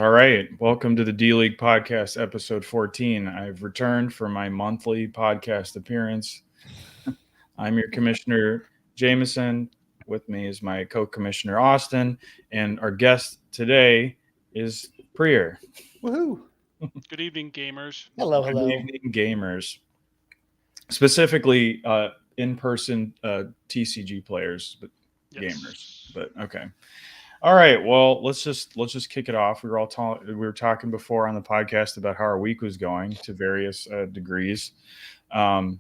All right. Welcome to the D League Podcast, episode 14. I've returned for my monthly podcast appearance. I'm your commissioner, Jameson. With me is my co commissioner, Austin. And our guest today is Priyer. Woohoo! Good evening, gamers. Hello, Good hello. evening, gamers. Specifically, in person TCG players, but Yes. gamers. But okay. All right. Well, let's just kick it off. We were talking before on the podcast about how our week was going to various degrees. I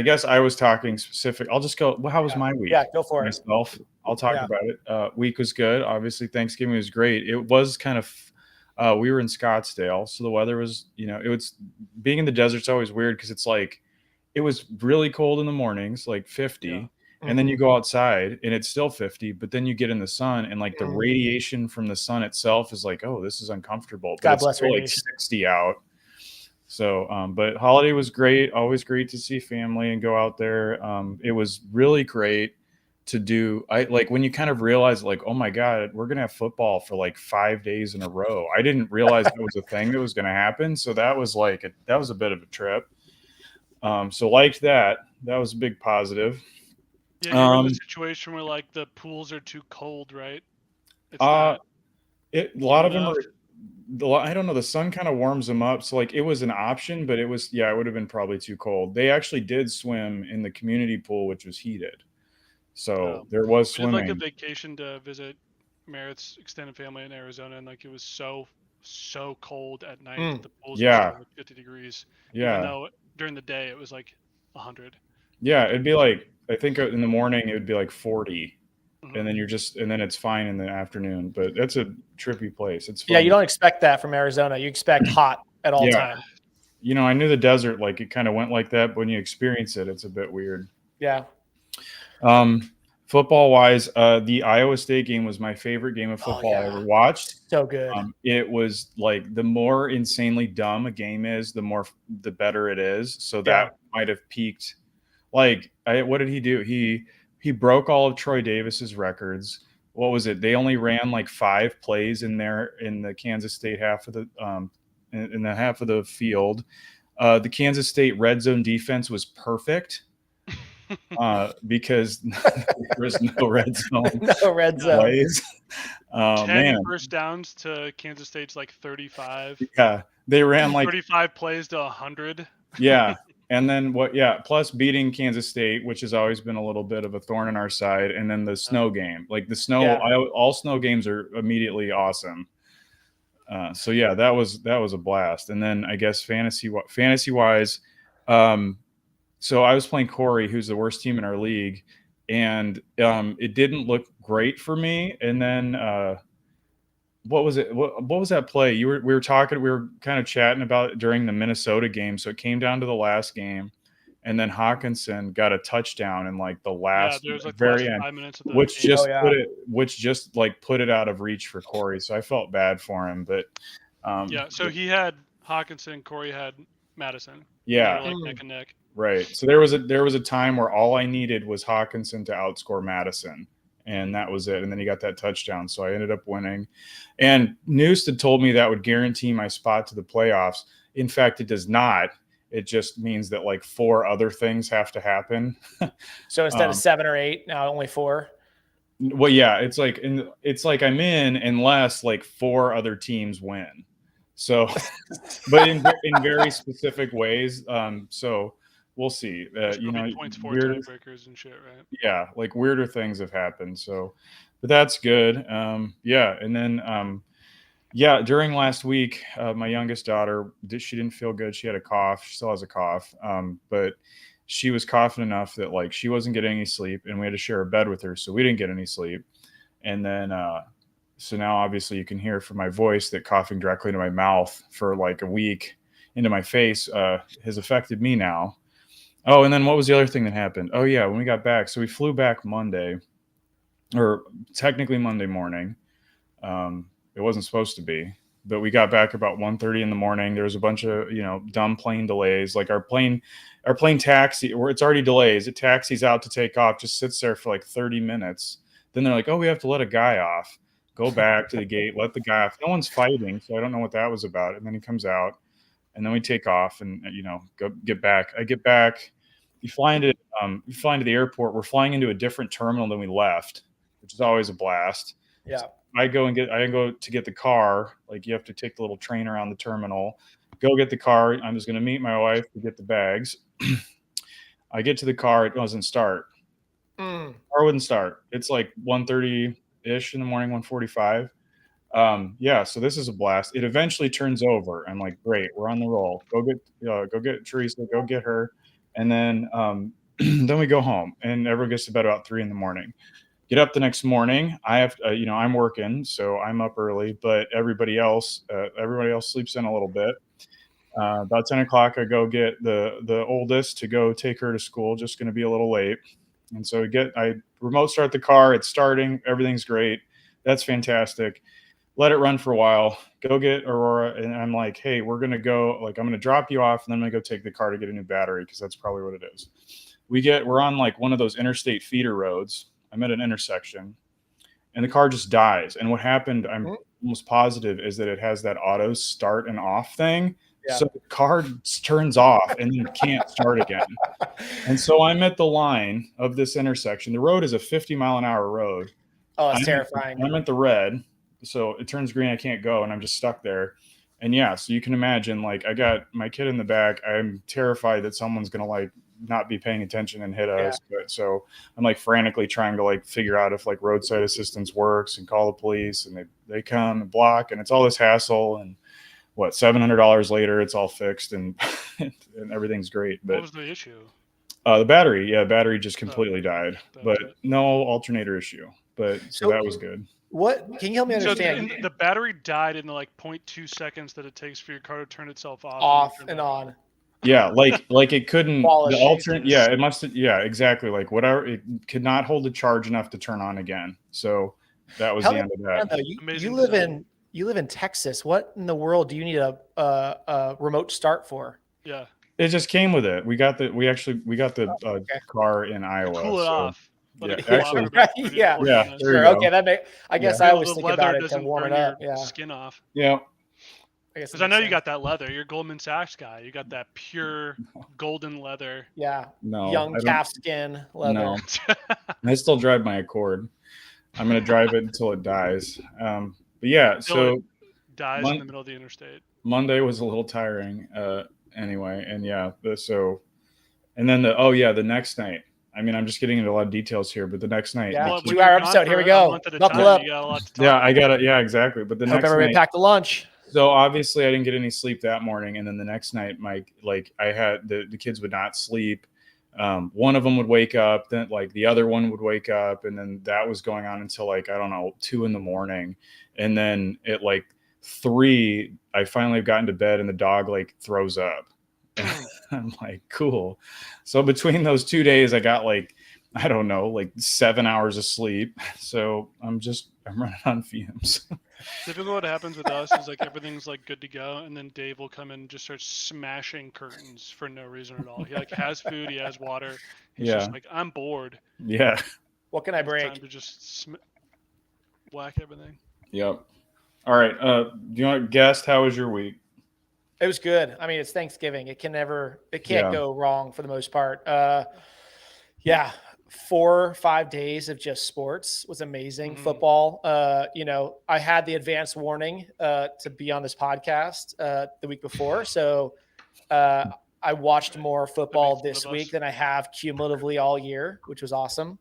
guess I was talking specific. I'll just go. Well, how was my week? Yeah, go for it. Myself. I'll talk Yeah. about it. Week was good. Obviously, Thanksgiving was great. It was kind of. We were in Scottsdale, so the weather was. It was being in the desert's always weird because it's like it was really cold in the mornings, like 50. Yeah. And then you go outside and it's still 50, but then you get in the sun and like the Mhm. radiation from the sun itself is like, oh, this is uncomfortable. But God it's bless still like radiation. 60 out. So, but holiday was great. Always great to see family and go out there. It was really great to do. I like when you kind of realize like, oh my God, we're going to have football for like 5 days in a row. I didn't realize that was a thing that was going to happen. So that was like, that was a bit of a trip. So liked that. That was a big positive. Yeah, you're in the situation where like the pools are too cold, right? It's A lot of them enough. I don't know. The sun kind of warms them up. So like it was an option, but it was, it would have been probably too cold. They actually did swim in the community pool, which was heated. So there was We did like a swimming. vacation to visit Merritt's extended family in Arizona, and like it was so cold at night. Mm. That the pools Yeah. were like 50 degrees. Yeah. Even though during the day it was like 100. Yeah. It'd be like, I think in the morning it would be like 40. Mhm. And then it's fine in the afternoon. But that's a trippy place. It's fun. Yeah, you don't expect that from Arizona. You expect hot at all Yeah. time. I knew the desert, like it kind of went like that. But when you experience it, it's a bit weird. Yeah. Football wise, the Iowa State game was my favorite game of football I yeah. ever watched. So good. It was like the more insanely dumb a game is, the better it is. So that might have peaked. Like, what did he do? He broke all of Troy Davis's records. What was it? They only ran like 5 plays in the Kansas State half of the in the half of the field. The Kansas State red zone defense was perfect. Because there was no red zone. No red zone. Plays. 10 first downs to Kansas State's like 35. Yeah, they ran like 35 plays to 100. Yeah, and then plus beating Kansas State, which has always been a little bit of a thorn in our side, and then the snow game. Like the snow, all snow games are immediately awesome. So yeah, that was a blast. And then I guess fantasy wise, so I was playing Corey, who's the worst team in our league, and it didn't look great for me. And then what was it? What was that play? We were talking, we were kind of chatting about it during the Minnesota game. So it came down to the last game, and then Hawkinson got a touchdown in like the last there was like very the last end, 5 minutes of the which game. just put it out of reach for Corey. So I felt bad for him, but so he had Hawkinson, Corey had Madison. Yeah, they were like neck and neck. Right. So there was a time where all I needed was Hawkinson to outscore Madison, and that was it. And then he got that touchdown, so I ended up winning. And Noose had told me that would guarantee my spot to the playoffs. In fact, it does not. It just means that like 4 other things have to happen. So instead of 7 or 8, now only 4. Well, yeah, it's like I'm in unless like 4 other teams win. So, but in very specific ways. So. We'll see. Points for tiebreakers and shit, right? Yeah, like weirder things have happened. So, but that's good. And then during last week, my youngest daughter, she didn't feel good. She had a cough. She still has a cough. But she was coughing enough that like she wasn't getting any sleep, and we had to share a bed with her, so we didn't get any sleep. And then so now obviously you can hear from my voice that coughing directly into my mouth for like a week into my face has affected me now. Oh, and then what was the other thing that happened? Oh, yeah, when we got back. So we flew back Monday, or technically Monday morning. It wasn't supposed to be, but we got back about 1:30 in the morning. There was a bunch of, dumb plane delays. Like our plane taxi, where it's already delays. It taxis out to take off, just sits there for like 30 minutes. Then they're like, oh, we have to let a guy off. go back to the gate, let the guy off. No one's fighting, so I don't know what that was about. And then he comes out, and then we take off and go get back. I get back. You fly into the airport. We're flying into a different terminal than we left, which is always a blast. Yeah. So I go to get the car. Like, you have to take the little train around the terminal. Go get the car. I'm just going to meet my wife to get the bags. I get to the car. It doesn't start. Car wouldn't start. It's like 1:30-ish in the morning, 1:45. So this is a blast. It eventually turns over. I'm like, great, we're on the roll. Go get Teresa, go get her. And then then we go home, and everyone gets to bed about 3 a.m. Get up the next morning. I have I'm working, so I'm up early, but everybody else sleeps in a little bit. About 10 o'clock, I go get the oldest to go take her to school. Just going to be a little late. And so I remote start the car. It's starting. Everything's great. That's fantastic. Let it run for a while. Go get Aurora. And I'm like, hey, we're going to go. Like, I'm going to drop you off, and then I'm going to go take the car to get a new battery, because that's probably what it is. We're on like one of those interstate feeder roads. I'm at an intersection, and the car just dies. And what happened, I'm almost positive, is that it has that auto start and off thing. Yeah. So the car turns off and then can't start again. And so I'm at the line of this intersection. The road is a 50-mile-an-hour road. Oh, that's terrifying. I'm at the red, so it turns green. I can't go, and I'm just stuck there. And yeah, so you can imagine, like, I got my kid in the back. I'm terrified that someone's going to like not be paying attention and hit us. But so I'm like frantically trying to like figure out if like roadside assistance works and call the police, and they come and block, and it's all this hassle. And what, $700 later, it's all fixed and and everything's great. But what was the issue? The battery. Yeah, battery just completely died, but no alternator issue. But so that was good. What can you help me understand? So the battery died in the like 0.2 seconds that it takes for your car to turn itself off and on. Yeah, like it couldn't. The alternate. Yeah, it must. Yeah, exactly. Like whatever, it could not hold the charge enough to turn on again. So that was the end of that. You live in Texas. What in the world do you need a remote start for? Yeah, it just came with it. We got the car in Iowa. Cool it off. Yeah, actually, yeah. Sure. Okay, I guess I always think about it to warm it up. Yeah. Skin off. Yeah. Because I know you got that leather. You're a Goldman Sachs guy. You got that pure golden leather. Yeah. No. Young calf skin leather. No. I still drive my Accord. I'm gonna drive it until it dies. But yeah, so it dies in the middle of the interstate. Monday was a little tiring. Anyway, and and then the next night. I mean, I'm just getting into a lot of details here, but the next night. Yeah, 2-hour episode. Here we go. Buckle up. Yeah, I got it. Yeah, exactly. But the next night. Hope everybody packed a lunch. So obviously I didn't get any sleep that morning. And then the next night, I had the kids would not sleep. One of them would wake up, then like the other one would wake up. And then that was going on until like, I don't know, 2 a.m. And then at like 3, I finally got into bed and the dog like throws up. And I'm like, cool. So between those 2 days, I got like, I don't know, like 7 hours of sleep. So I'm running on fumes. Typically what happens with us is like everything's like good to go, and then Dave will come in and just start smashing curtains for no reason at all. He like has food, he has water. He's just like, I'm bored. Yeah. What can I break? Time to just whack everything. Yep. All right. Do you want to guess how was your week? It was good. I mean, it's Thanksgiving. It can't go wrong for the most part. 4 or 5 days of just sports was amazing. Football. I had the advance warning to be on this podcast the week before. So I watched more football this week than I have cumulatively all year, which was awesome.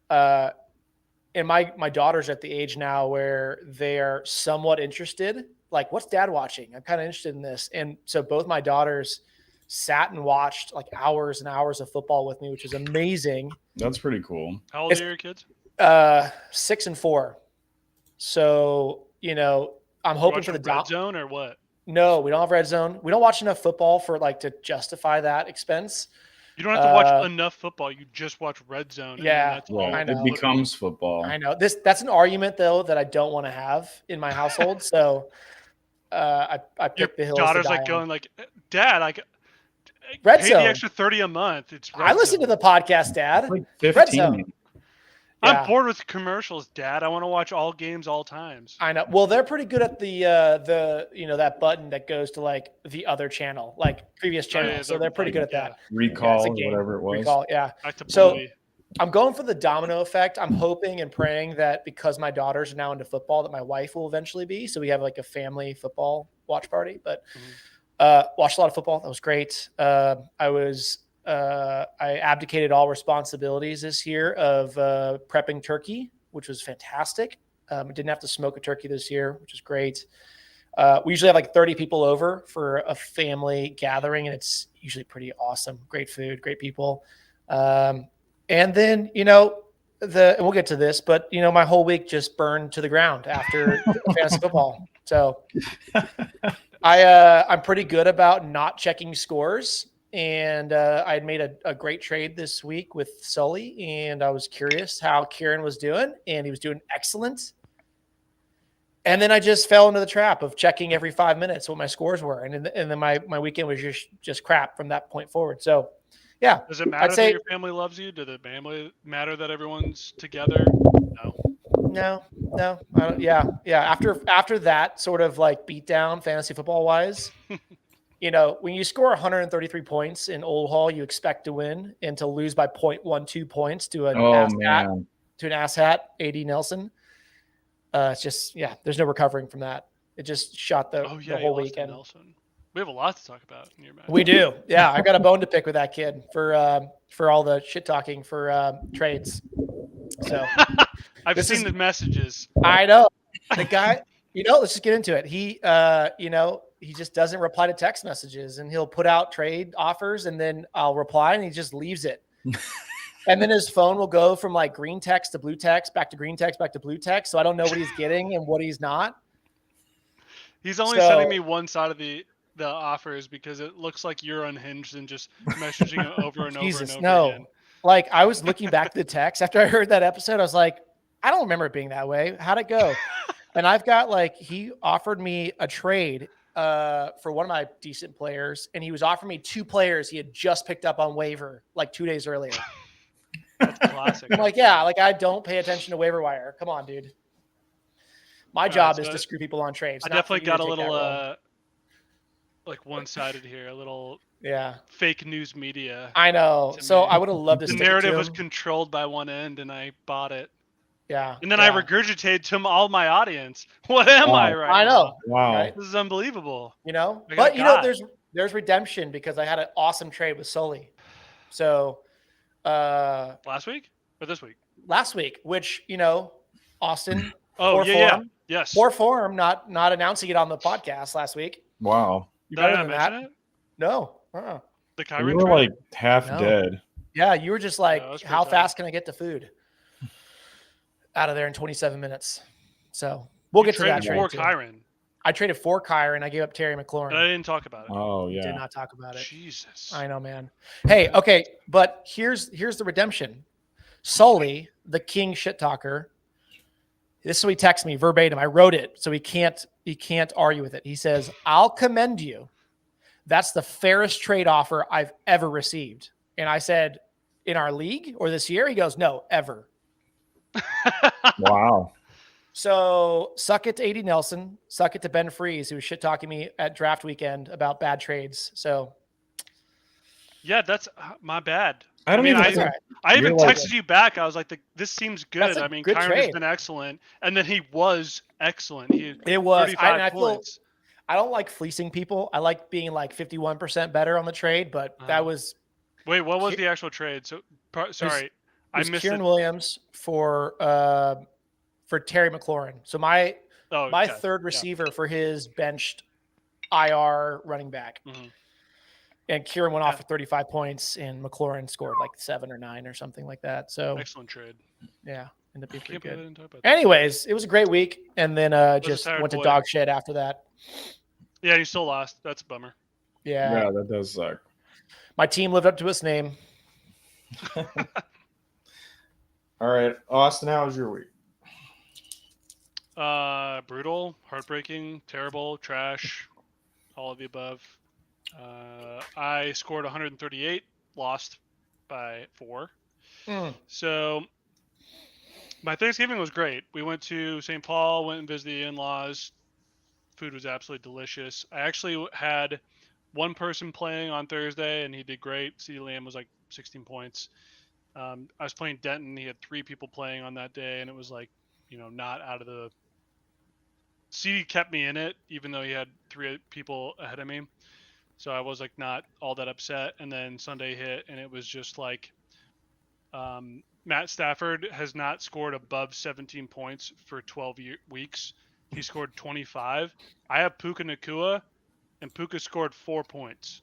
And my daughter's at the age now where they are somewhat interested. Like, what's dad watching? I'm kind of interested in this. And so both my daughters sat and watched like hours and hours of football with me, which is amazing. That's pretty cool. How old are your kids? 6 and 4. So, I'm hoping for the Red Zone or what? No, we don't have Red Zone. We don't watch enough football for like to justify that expense. You don't have to watch enough football. You just watch Red Zone. Yeah, I know. It becomes football. I know. That's an argument though that I don't want to have in my household. So I picked the Hills. Daughter's like going like, Dad, like Red pay Zone. The extra $30 a month. It's Red I listen Zone. to the podcast, Dad. Like 15. Red Zone. I'm bored with commercials, Dad. I want to watch all games, all times. I know. Well, they're pretty good at the that button that goes to like the other channel, like previous channel. yeah, so they're pretty good at that. Recall, it's a game. whatever it was. Recall, yeah. Back to So Bluey. I'm going for the domino effect. I'm hoping and praying that because my daughters are now into football, that my wife will eventually be. So we have like a family football watch party. But watched a lot of football. That was great. I abdicated all responsibilities this year of prepping turkey, which was fantastic. I didn't have to smoke a turkey this year, which is great. We usually have like 30 people over for a family gathering, and it's usually pretty awesome. Great food, great people. And then, and we'll get to this, but my whole week just burned to the ground after fantasy football. So I'm pretty good about not checking scores. And I had made a great trade this week with Sully, and I was curious how Kieran was doing, and he was doing excellent. And then I just fell into the trap of checking every 5 minutes what my scores were, and then my weekend was just crap from that point forward. So, yeah. Does it matter that your family loves you? Does it matter that everyone's together? No. I don't, yeah. After that sort of like beatdown, fantasy football wise. When you score 133 points in Old Hall, you expect to win, and to lose by 0.12 points to an asshat, AD Nelson. It's just, there's no recovering from that. It just shot the whole weekend. Nelson. We have a lot to talk about in your match. We do. Yeah, I got a bone to pick with that kid for all the shit talking for trades. So I've seen the messages. I know. The guy, let's just get into it. He he just doesn't reply to text messages, and he'll put out trade offers, and then I'll reply, and he just leaves it. And then his phone will go from like green text to blue text, back to green text, back to blue text. So I don't know what he's getting and what he's not. He's only sending me one side of the offers because it looks like you're unhinged and just messaging him over and over and over again. Like, I was looking back to the text after I heard that episode. I was like, I don't remember it being that way. How'd it go? And I've got he offered me a trade for one of my decent players, and he was offering me 2 players he had just picked up on waiver like 2 days earlier. That's classic. I'm like, I don't pay attention to waiver wire. Come on, dude. My job is to screw people on trades. I definitely got a little one-sided here, a little fake news media. I know. So I would have loved to. The narrative was controlled by one end, and I bought it. Yeah. And then I regurgitated to all my audience. What am I right I know. now? Wow. Right? This is unbelievable. But there's redemption because I had an awesome trade with Sully. So last week or this week? Last week, which Austin. Yes. Poor form, not announcing it on the podcast last week. Wow. You better than that? It? No. The Kyron you were trade? like half dead. Yeah, you were just like, how fast can I get to food? Out of there in 27 minutes. So we'll get to that trade. Kyron. I traded for Kyron. I gave up Terry McLaurin. But I didn't talk about it. Oh, yeah. Did not talk about it. Jesus. I know, man. Hey, okay, but here's the redemption. Sully, the king shit talker. This is what he texted me verbatim. I wrote it, so he can't argue with it. He says, "I'll commend you. That's the fairest trade offer I've ever received." And I said, "In our league or this year?" He goes, "No, ever." Wow. So suck it to AD Nelson. Suck it to Ben Freeze, who was shit talking me at draft weekend about bad trades. So yeah, that's my bad. I even texted you back. I was like, "This seems good." I mean, Kyron has been excellent, and then he was excellent. It was. I don't like fleecing people. I like being like 51% better on the trade, but that was. Wait, what was the actual trade? So sorry, I missed Kieran Williams for Terry McLaurin. So my third receiver for his benched IR running back. Mm-hmm. And Kieran went off for 35 points, and McLaurin scored like 7 or 9 or something like that. So excellent trade. Yeah, ended up being pretty good. Anyways, it was a great week, and then just went to dog shit after that. Yeah, you still lost. That's a bummer. Yeah, that does suck. My team lived up to its name. All right, Austin, how was your week? Brutal, heartbreaking, terrible, trash, all of the above. I scored 138, lost by 4. So My Thanksgiving was great. We went to St. Paul, went and visited the in-laws. Food was absolutely delicious. I actually had one person playing on Thursday, and he did great. CeeDee Lamb was like 16 points. I was playing Denton. He had 3 people playing on that day, and it was like, not out of the. CeeDee kept me in it, even though he had 3 people ahead of me. So I was like not all that upset. And then Sunday hit, and it was just like Matt Stafford has not scored above 17 points for 12 weeks. He scored 25. I have Puka Nacua, and Puka scored 4 points.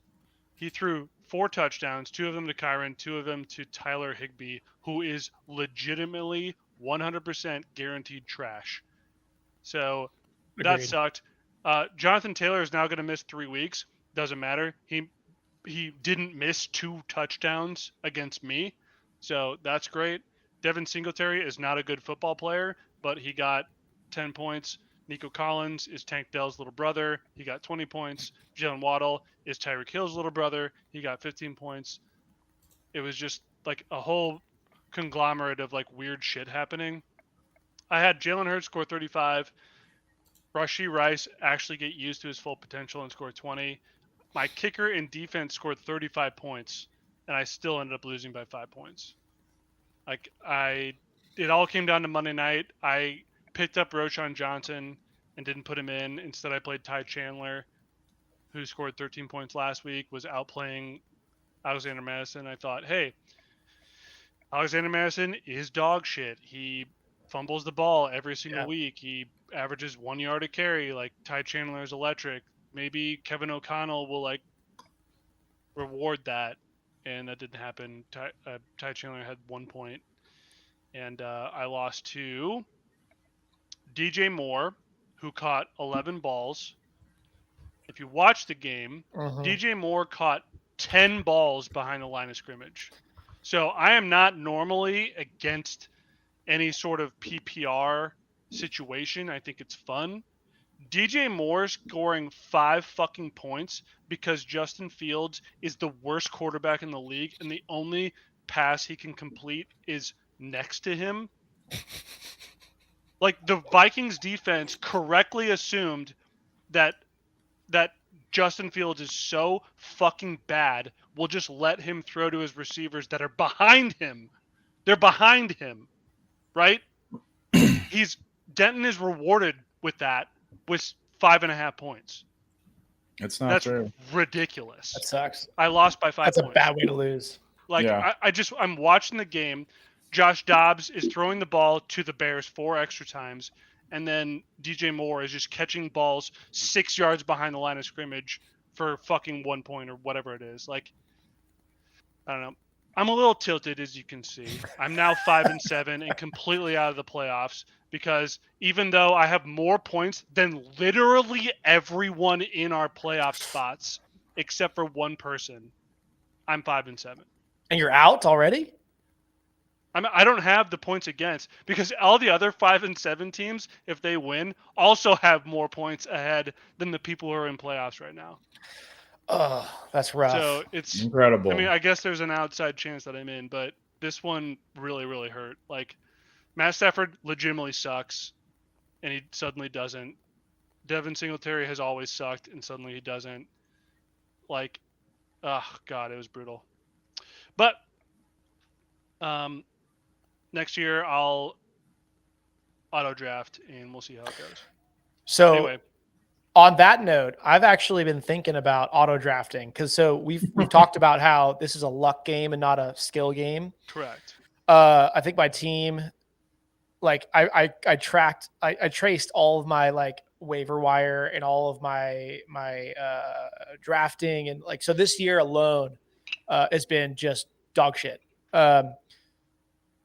He threw 4 touchdowns, 2 of them to Kyron, 2 of them to Tyler Higbee, who is legitimately 100% guaranteed trash. So that sucked. Jonathan Taylor is now going to miss 3 weeks. Doesn't matter. He didn't miss 2 touchdowns against me, so that's great. Devin Singletary is not a good football player, but he got 10 points. Nico Collins is Tank Dell's little brother. He got 20 points. Jalen Waddle is Tyreek Hill's little brother. He got 15 points. It was just like a whole conglomerate of like weird shit happening. I had Jalen Hurts score 35. Rashee Rice actually get used to his full potential and score 20. My kicker and defense scored 35 points, and I still ended up losing by 5 points. It all came down to Monday night. I picked up Roschon Johnson and didn't put him in. Instead, I played Ty Chandler, who scored 13 points last week, was outplaying Alexander Madison. I thought, hey, Alexander Madison is dog shit. He fumbles the ball every single week. He averages 1 yard a carry. Like, Ty Chandler is electric. Maybe Kevin O'Connell will like reward that, and that didn't happen. Ty Chandler had 1 point, and I lost to DJ Moore, who caught 11 balls. If you watch the game, DJ Moore caught 10 balls behind the line of scrimmage. So I am not normally against any sort of PPR situation. I think it's fun. DJ Moore scoring 5 fucking points because Justin Fields is the worst quarterback in the league, and the only pass he can complete is next to him. Like, the Vikings defense correctly assumed that Justin Fields is so fucking bad, we'll just let him throw to his receivers that are behind him. They're behind him, right? Denton is rewarded with that. With 5.5 points. It's not true. That's ridiculous. That sucks. I lost by 5 points. That's a bad way to lose. Like, yeah. I'm watching the game. Josh Dobbs is throwing the ball to the Bears 4 extra times, and then DJ Moore is just catching balls 6 yards behind the line of scrimmage for fucking 1 point or whatever it is. Like, I don't know. I'm a little tilted, as you can see. I'm now 5-7 and completely out of the playoffs because even though I have more points than literally everyone in our playoff spots, except for one person, I'm 5-7. And you're out already? I don't have the points against because all the other 5-7 teams, if they win, also have more points ahead than the people who are in playoffs right now. Oh, that's rough. So it's incredible. I mean, I guess there's an outside chance that I'm in, but this one really, really hurt. Like, Matt Stafford legitimately sucks, and he suddenly doesn't. Devin Singletary has always sucked, and suddenly he doesn't. Like, oh God, it was brutal. But next year I'll auto draft, and we'll see how it goes. So anyway. On that note, I've actually been thinking about auto drafting because we've talked about how this is a luck game and not a skill game. Correct. I think my team, like I traced all of my like waiver wire and all of my drafting, and like so this year alone has been just dog shit.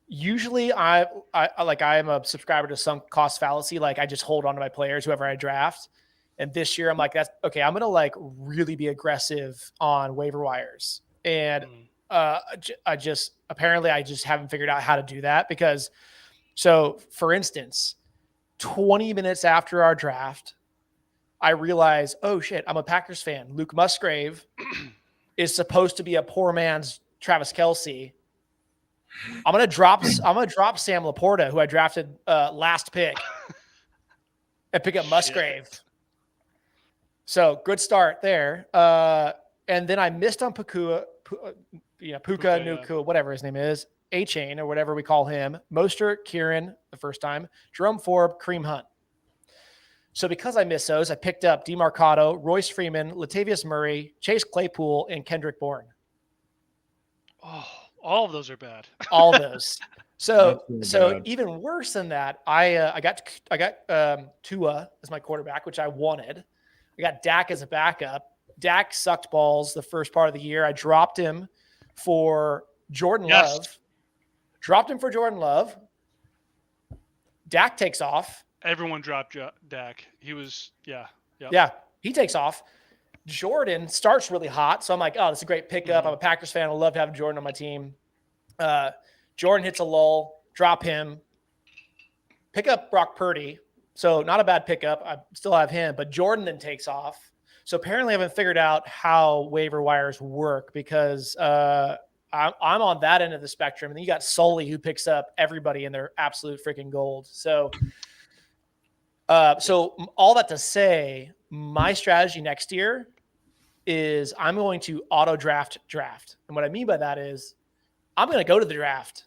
Usually I am a subscriber to sunk cost fallacy. Like, I just hold on to my players, whoever I draft. And this year I'm like, that's okay. I'm going to like really be aggressive on waiver wires. And I just haven't figured out how to do that because, so for instance, 20 minutes after our draft, I realize, oh shit, I'm a Packers fan. Luke Musgrave is supposed to be a poor man's Travis Kelce. I'm gonna drop Sam Laporta, who I drafted last pick, and pick up Musgrave. So good start there. And then I missed on Puka Nukua, whatever his name is, A-Chain or whatever we call him. Mostert, Kieran the first time, Jerome Forbes, Kareem Hunt. So because I missed those, I picked up DeMarcado, Royce Freeman, Latavius Murray, Chase Claypool, and Kendrick Bourne. Oh, all of those are bad. All of those. So bad. even worse than that, I got Tua as my quarterback, which I wanted. I got Dak as a backup. Dak sucked balls the first part of the year. I dropped him for Jordan Love. Dropped him for Jordan Love. Dak takes off. Everyone dropped Dak. He was, Yep. Yeah, he takes off. Jordan starts really hot. So I'm like, oh, this is a great pickup. Mm-hmm. I'm a Packers fan. I love having Jordan on my team. Jordan hits a lull. Drop him. Pick up Brock Purdy. So not a bad pickup. I still have him. But Jordan then takes off. So apparently I haven't figured out how waiver wires work because I'm on that end of the spectrum. And then you got Sully who picks up everybody in their absolute freaking gold. So all that to say, my strategy next year is I'm going to auto draft. And what I mean by that is I'm going to go to the draft.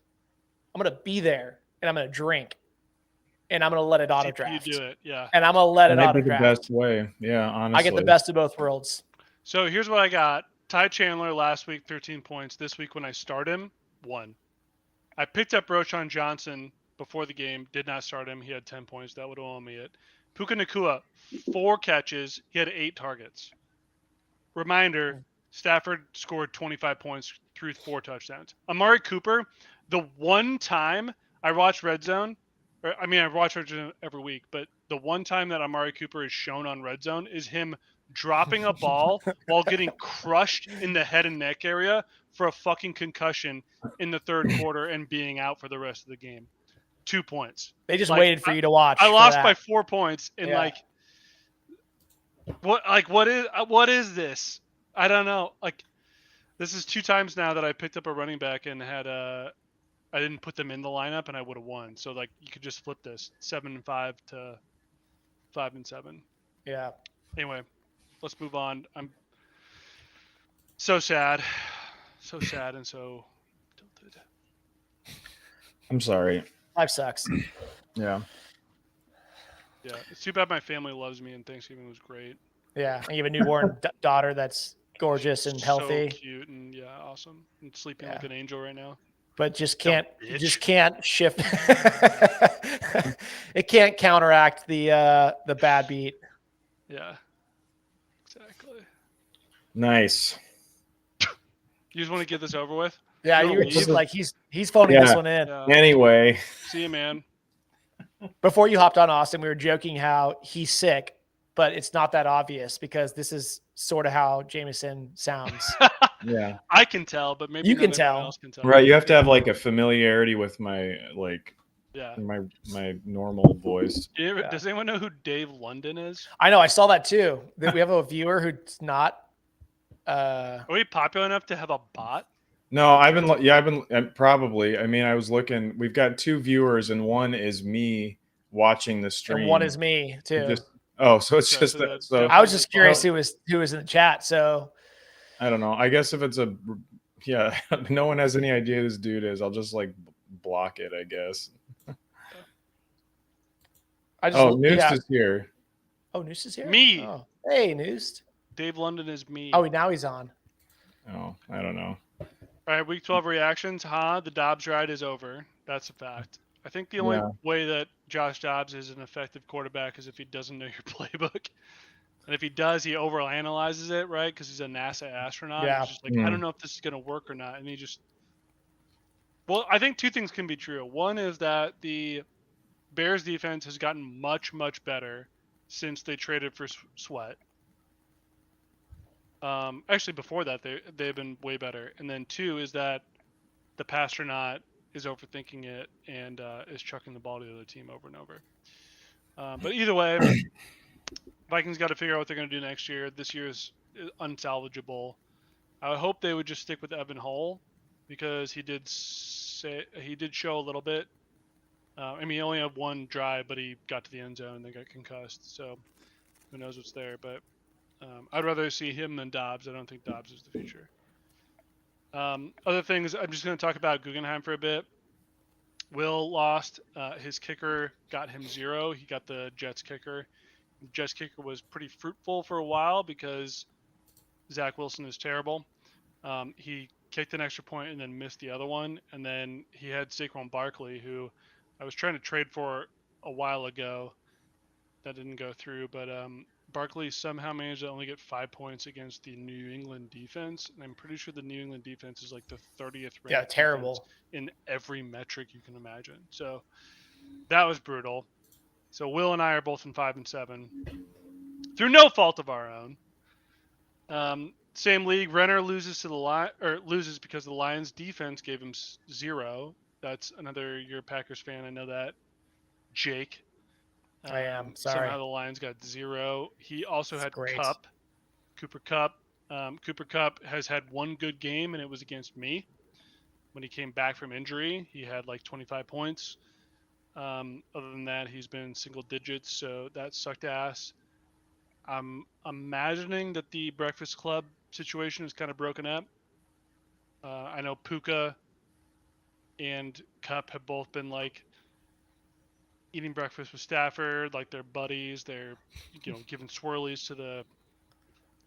I'm going to be there and I'm going to drink and I'm going to let it auto draft. You do it. Yeah. And I'm going to let it auto the draft. best way. Yeah. Honestly. I get the best of both worlds. So here's what I got. Ty Chandler last week, 13 points. This week when I start him, 1. I picked up Roschon Johnson before the game. Did not start him. He had 10 points. That would have won me it. Puka Nacua, 4 catches. He had 8 targets. Reminder, Stafford scored 25 points through 4 touchdowns. Amari Cooper, the one time I watched Red Zone, I watch Red Zone every week, but the one time that Amari Cooper is shown on Red Zone is him dropping a ball while getting crushed in the head and neck area for a fucking concussion in the third quarter and being out for the rest of the game. 2 points. They just waited for you to watch. I lost by 4 points and what is this? I don't know. Like, this is 2 times now that I picked up a running back and had I didn't put them in the lineup and I would have won. So like you could just flip this 7-5 to 5-7. Yeah. Anyway, let's move on. I'm so sad. So sad and so tilted. I'm sorry. Life sucks. Yeah. Yeah. It's too bad my family loves me and Thanksgiving was great. Yeah. And you have a newborn daughter that's gorgeous and healthy. So cute and awesome. And sleeping like an angel right now. But just can't shift. It can't counteract the bad beat. Yeah. Exactly. Nice. You just want to get this over with? Yeah, you were just like he's phoning this one in. Yeah. Anyway. See you, man. Before you hopped on, Austin, we were joking how he's sick, but it's not that obvious because this is sort of how Jameson sounds. Yeah. I can tell, but maybe you not can everyone tell. else can tell. Right. You have to have like a familiarity with my my normal voice. Does anyone know who Dave London is? I know. I saw that too. That we have a viewer who's not. Are we popular enough to have a bot? No, I've been probably. I mean, I was looking. We've got 2 viewers, and one is me watching the stream. And one is me too. So it's just that. So I was just curious who was in the chat. So I don't know. I guess if it's no one has any idea who this dude is, I'll just like block it, I guess. Noose is here. Oh, Noose is here? Me. Oh. Hey, Noose. Dave London is me. Oh, now he's on. Oh, I don't know. All right, week 12 reactions. The Dobbs ride is over. That's a fact. I think the only way that Josh Dobbs is an effective quarterback is if he doesn't know your playbook. And if he does, he overanalyzes it, right? Because he's a NASA astronaut. Yeah. He's just like, I don't know if this is going to work or not. And he just... Well, I think 2 things can be true. One is that the Bears defense has gotten much, much better since they traded for Sweat. Actually, before that, they've been way better. And then 2 is that the Pastronaut is overthinking it and is chucking the ball to the other team over and over. But either way, Vikings got to figure out what they're going to do next year. This year is unsalvageable. I hope they would just stick with Evan Hull because he did he did show a little bit. I mean, he only had one drive, but he got to the end zone and they got concussed. So who knows what's there? But I'd rather see him than Dobbs. I don't think Dobbs is the future. Other things, I'm just going to talk about Guggenheim for a bit. Will lost. His kicker got him 0. He got the Jets kicker. The Jets kicker was pretty fruitful for a while because Zach Wilson is terrible. He kicked an extra point and then missed the other one. And then he had Saquon Barkley, who I was trying to trade for a while ago. That didn't go through. But Barkley somehow managed to only get 5 points against the New England defense. And I'm pretty sure the New England defense is like the 30th ranked. Yeah, terrible. In every metric you can imagine. So that was brutal. So Will and I are both in 5 and 7 through no fault of our own. Same league. Renner loses to loses because the Lions defense gave him 0. That's another your Packers fan. I know that. Jake. I am sorry. Somehow the Lions got 0. He also had great. Cooper Kupp. Cooper Kupp has had one good game, and it was against me. When he came back from injury, he had like 25 points. Other than that, he's been single digits, so that sucked ass. I'm imagining that the Breakfast Club situation is kind of broken up. I know Puka and Kupp have both been like eating breakfast with Stafford, like they're buddies. They're giving swirlies to the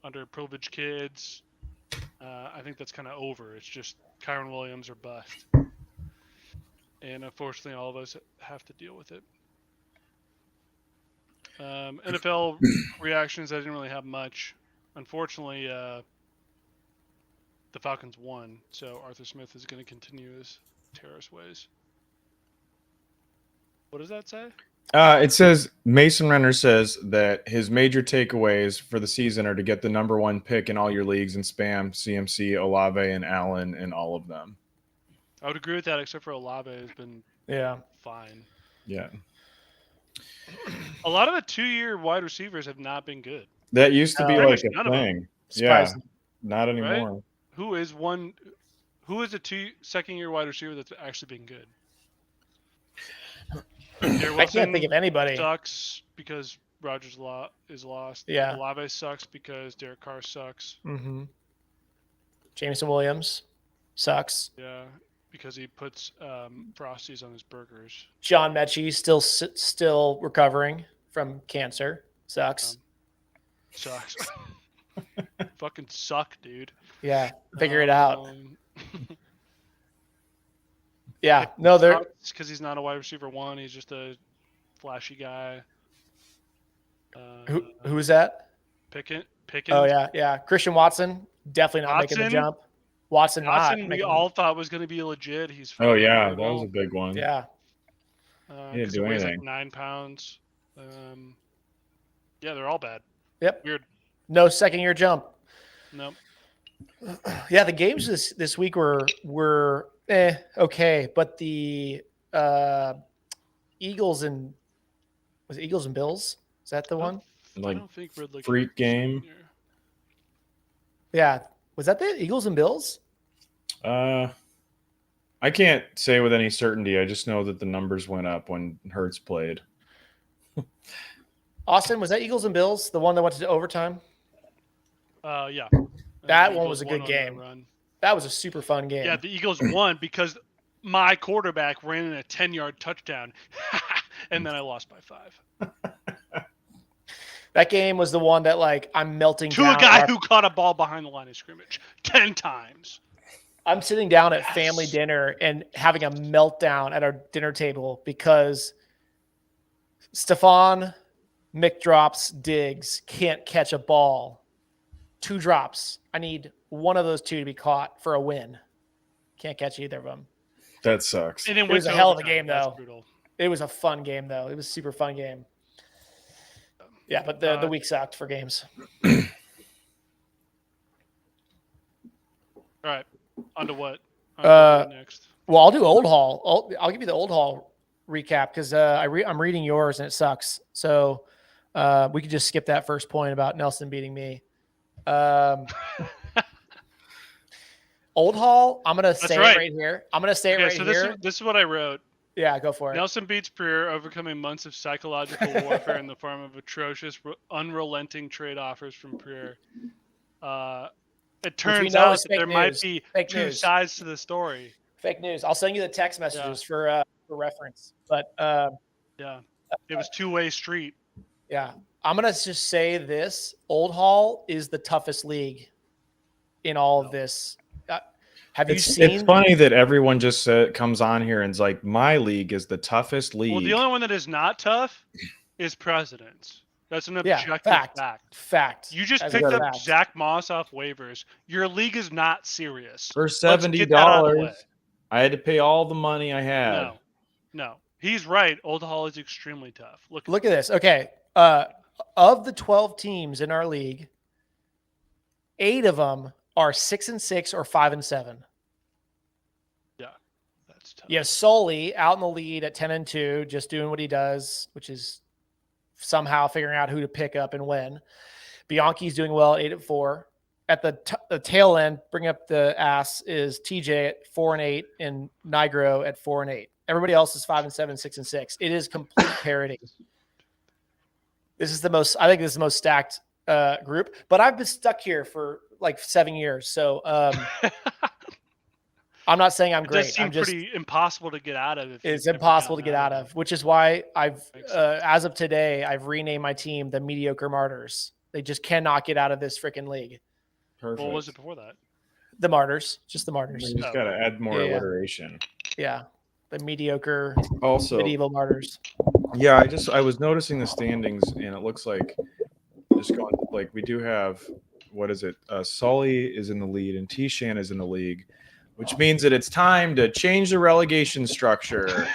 underprivileged kids. I think that's kind of over. It's just Kyron Williams or bust. And unfortunately, all of us have to deal with it. NFL reactions, I didn't really have much. Unfortunately, the Falcons won, so Arthur Smith is going to continue his terrorist ways. What does that say? It says Mason Renner says that his major takeaways for the season are to get the number 1 pick in all your leagues and spam CMC, Olave, and Allen in all of them. I would agree with that, except for Olave has been fine. Yeah. A lot of the 2-year wide receivers have not been good. That used to be like a none thing. Yeah, not anymore. Right? Who is a second-year wide receiver that's actually been good? I can't think of anybody. Sucks because Rodgers is lost. Yeah. Olave sucks because Derek Carr sucks. Mm-hmm. Jameson Williams sucks. Yeah, because he puts Frosties on his burgers. John Mechie still recovering from cancer. Sucks. Sucks. Fucking suck, dude. Yeah, figure it out. Yeah, no, it's because he's not a wide receiver 1. He's just a flashy guy. Who is that? Pickens. Oh yeah. Christian Watson definitely not making the jump. Watson we all thought was going to be legit. He's that was a big one. Yeah. He didn't do weighs anything. like 9 pounds. Yeah, they're all bad. Yep. Weird. No second-year jump. Nope. Yeah, the games this week were okay, but the Eagles and Bills? Is that the one? Like I don't think we're looking freak game. Yeah. Was that the Eagles and Bills? I can't say with any certainty. I just know that the numbers went up when Hurts played. Austin, was that Eagles and Bills, the one that went to overtime? Yeah. That one was a good game. That was a super fun game. Yeah, the Eagles won because my quarterback ran in a 10-yard touchdown, and then I lost by 5. That game was the one that, like, I'm melting down. To a guy who caught a ball behind the line of scrimmage 10 times. I'm sitting down at family dinner and having a meltdown at our dinner table because Stephon Diggs can't catch a ball. 2 drops. I need one of those 2 to be caught for a win. Can't catch either of them. That sucks. And it was a hell of a game, though. It was a fun game, though. It was a super fun game. Yeah, but the week sucked for games. All right. On to what? Next. Well, I'll do Old Hall. I'll give you the Old Hall recap because I'm reading yours and it sucks. So we could just skip that first point about Nelson beating me. Old Hall, I'm gonna say right. it right here. I'm gonna say it right so here. this is what I wrote. Yeah, go for it. Nelson beats Prier, overcoming months of psychological warfare in the form of atrocious, unrelenting trade offers from Prier. It turns out that there might be two sides to the story. Fake news. I'll send you the text messages for reference. But yeah, it was two-way street. Yeah, I'm gonna just say this: Old Hall is the toughest league in all of this. Have you seen? It's funny that everyone just comes on here and is like, my league is the toughest league. Well, the only one that is not tough is Presidents. That's an objective fact. You just picked up Zach Moss off waivers. Your league is not serious. For $70, I had to pay all the money I had. No. He's right. Old Hall is extremely tough. Look at this. Okay. Of the 12 teams in our league, 8 of them are 6-6 or 5-7. Yeah, that's tough. Yeah, Sully out in the lead at 10-2, just doing what he does, which is somehow figuring out who to pick up and when. Bianchi's doing well at 8-4. At the tail end, bring up the ass is TJ at 4-8 and Nigro at 4-8. Everybody else is 5-7, 6-6. It is complete parity. I think this is the most stacked group, but I've been stuck here for like 7 years. So I'm not saying I'm great. It seems pretty impossible to get out of. It's impossible to get out of, which is why as of today, I've renamed my team the Mediocre Martyrs. They just cannot get out of this freaking league. Perfect. What was it before that? The Martyrs, just the Martyrs. You just got to add more alliteration. Yeah. The mediocre medieval martyrs. Yeah, I was noticing the standings, and it looks like we do have, what is it? Sully is in the lead and T-Shan is in the league, which means that it's time to change the relegation structure.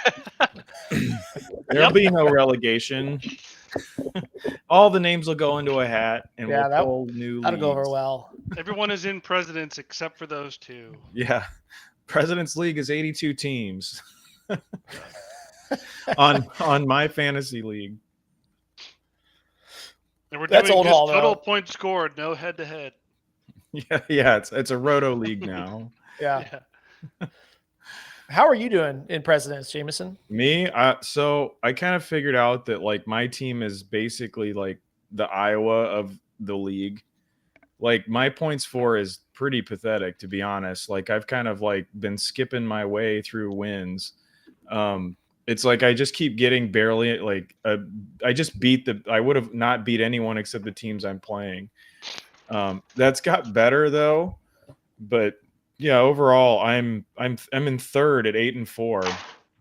There'll be no relegation. All the names will go into a hat, and we'll pull new that'll leagues. Go over well. Everyone is in Presidents except for those two. Yeah. President's League is 82 teams. on my fantasy league. And we're doing Old Hall, total points scored, no head-to-head. Yeah, it's a roto league now. Yeah. How are you doing in Presidents, Jameson? Me? So I kind of figured out that like my team is basically like the Iowa of the league. Like my points for is pretty pathetic, to be honest. Like I've kind of like been skipping my way through wins. It's like I just keep getting barely like I just I would have not beat anyone except the teams I'm playing. That's got better though, but yeah, overall I'm in third at 8-4,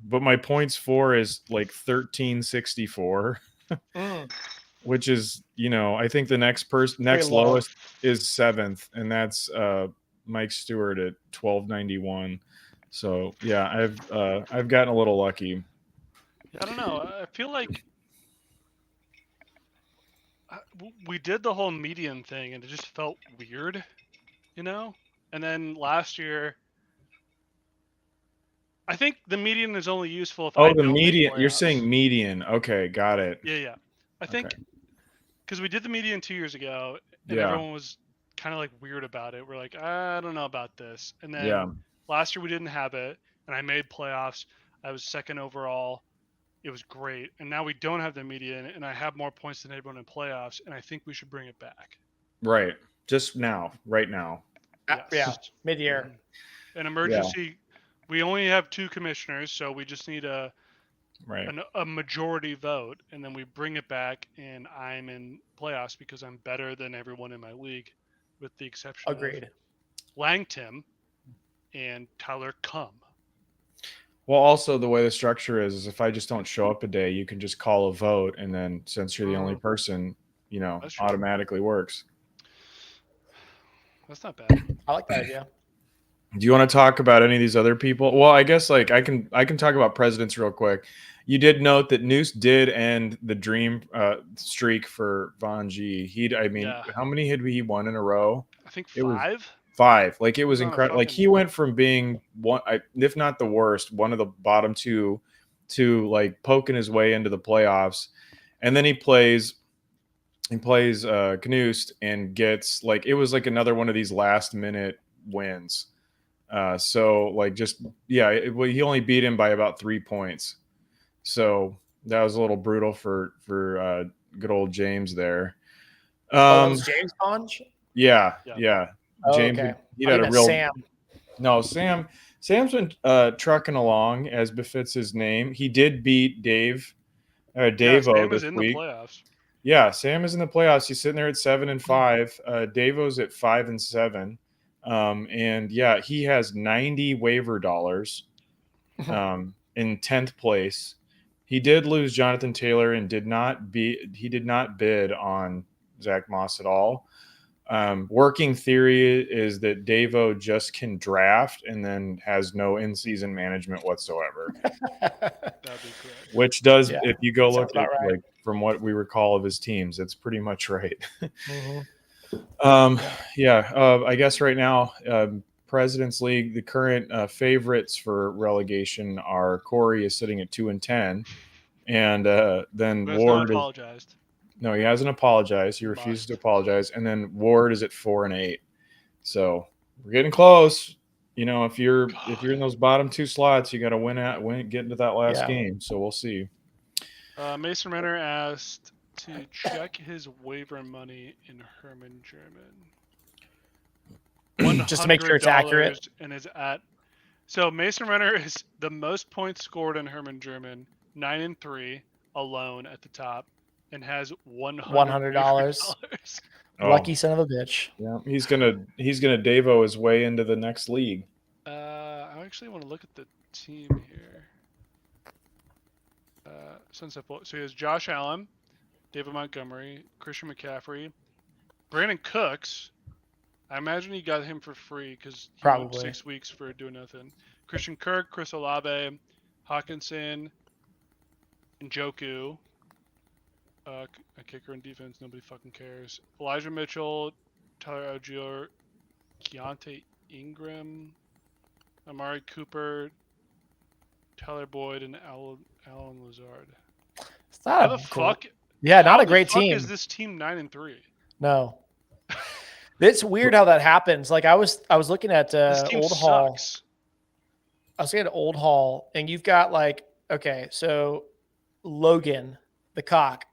but my points for is like 1364. Which is, I think the next lowest is 7th, and that's Mike Stewart at 1291. So yeah, I've gotten a little lucky. I don't know. I feel like we did the whole median thing, and it just felt weird, And then last year, I think the median is only useful if the median. You're saying median. Okay, got it. Yeah. I think. Because we did the median 2 years ago, and everyone was kind of like weird about it. We're like, I don't know about this. And then last year we didn't have it, and I made playoffs. I was second overall. It was great. And now we don't have the median, and I have more points than everyone in playoffs, and I think we should bring it back. Right. Just now. Right now. Yes. Yeah. Mid-year. An emergency. Yeah. We only have 2 commissioners, so we just need a majority vote, and then we bring it back, and I'm in playoffs because I'm better than everyone in my league, with the exception of Langton and Tyler Cum. Well, also the way the structure is if I just don't show up a day, you can just call a vote, and then since you're the only person, automatically works. That's not bad. I like that idea. Do you want to talk about any of these other people? Well, I guess like I can talk about Presidents real quick. You did note that Noose did end the dream streak for Von G. How many had he won in a row? I think 5. 5. Like it was incredible. Like he went from being one, if not the worst, one of the bottom 2, to like poking his way into the playoffs, and then he plays Knust and gets like it was like another one of these last minute wins. So like well, he only beat him by about 3 points. So that was a little brutal for good old James there. That was James Conch? Yeah. Oh, James, okay. he I had a meant real Sam. No, Sam's been trucking along as befits his name. He did beat Davo Sam this is in week. the playoffs. Yeah, Sam is in the playoffs. He's sitting there at 7-5. Davo's at 5-7. And yeah, he has 90 waiver dollars in 10th place. He did lose Jonathan Taylor and did not bid on Zach Moss at all. Working theory is that Davo just can draft and then has no in-season management whatsoever. That'd be correct. Which does, Yeah, if you go look about at right. like from what we recall of his teams, it's pretty much right. I guess right now, President's League, the current favorites for relegation are Corey is sitting at 2-10, and then But it's not Ward is. apologized. No, he hasn't apologized. He refuses to apologize. And then Ward is at 4-8. So we're getting close. You know, if you're in those bottom two slots, you got to get into that last game. So we'll see. Mason Renner asked to check his waiver money in Herman German. Just to make sure it's accurate. And is at. So Mason Renner is the most points scored in Herman German, 9-3 alone at the top, and has $100. Lucky son of a bitch. Yeah, he's gonna Davo his way into the next league. I actually want to look at the team here. So he has Josh Allen, David Montgomery, Christian McCaffrey, Brandon Cooks. I imagine he got him for free because he went 6 weeks for doing nothing. Christian Kirk, Chris Olave, Hawkinson, Njoku. A kicker and defense, nobody fucking cares. Elijah Mitchell, Tyler Algier, Keontae Ingram, Amari Cooper, Tyler Boyd, and Alan Lazard. How the fuck? Yeah, not a great team. Is this team 9-3? No. It's weird how that happens. Like I was looking at Old Hall. I was looking at Old Hall, and you've got so Logan, the cock,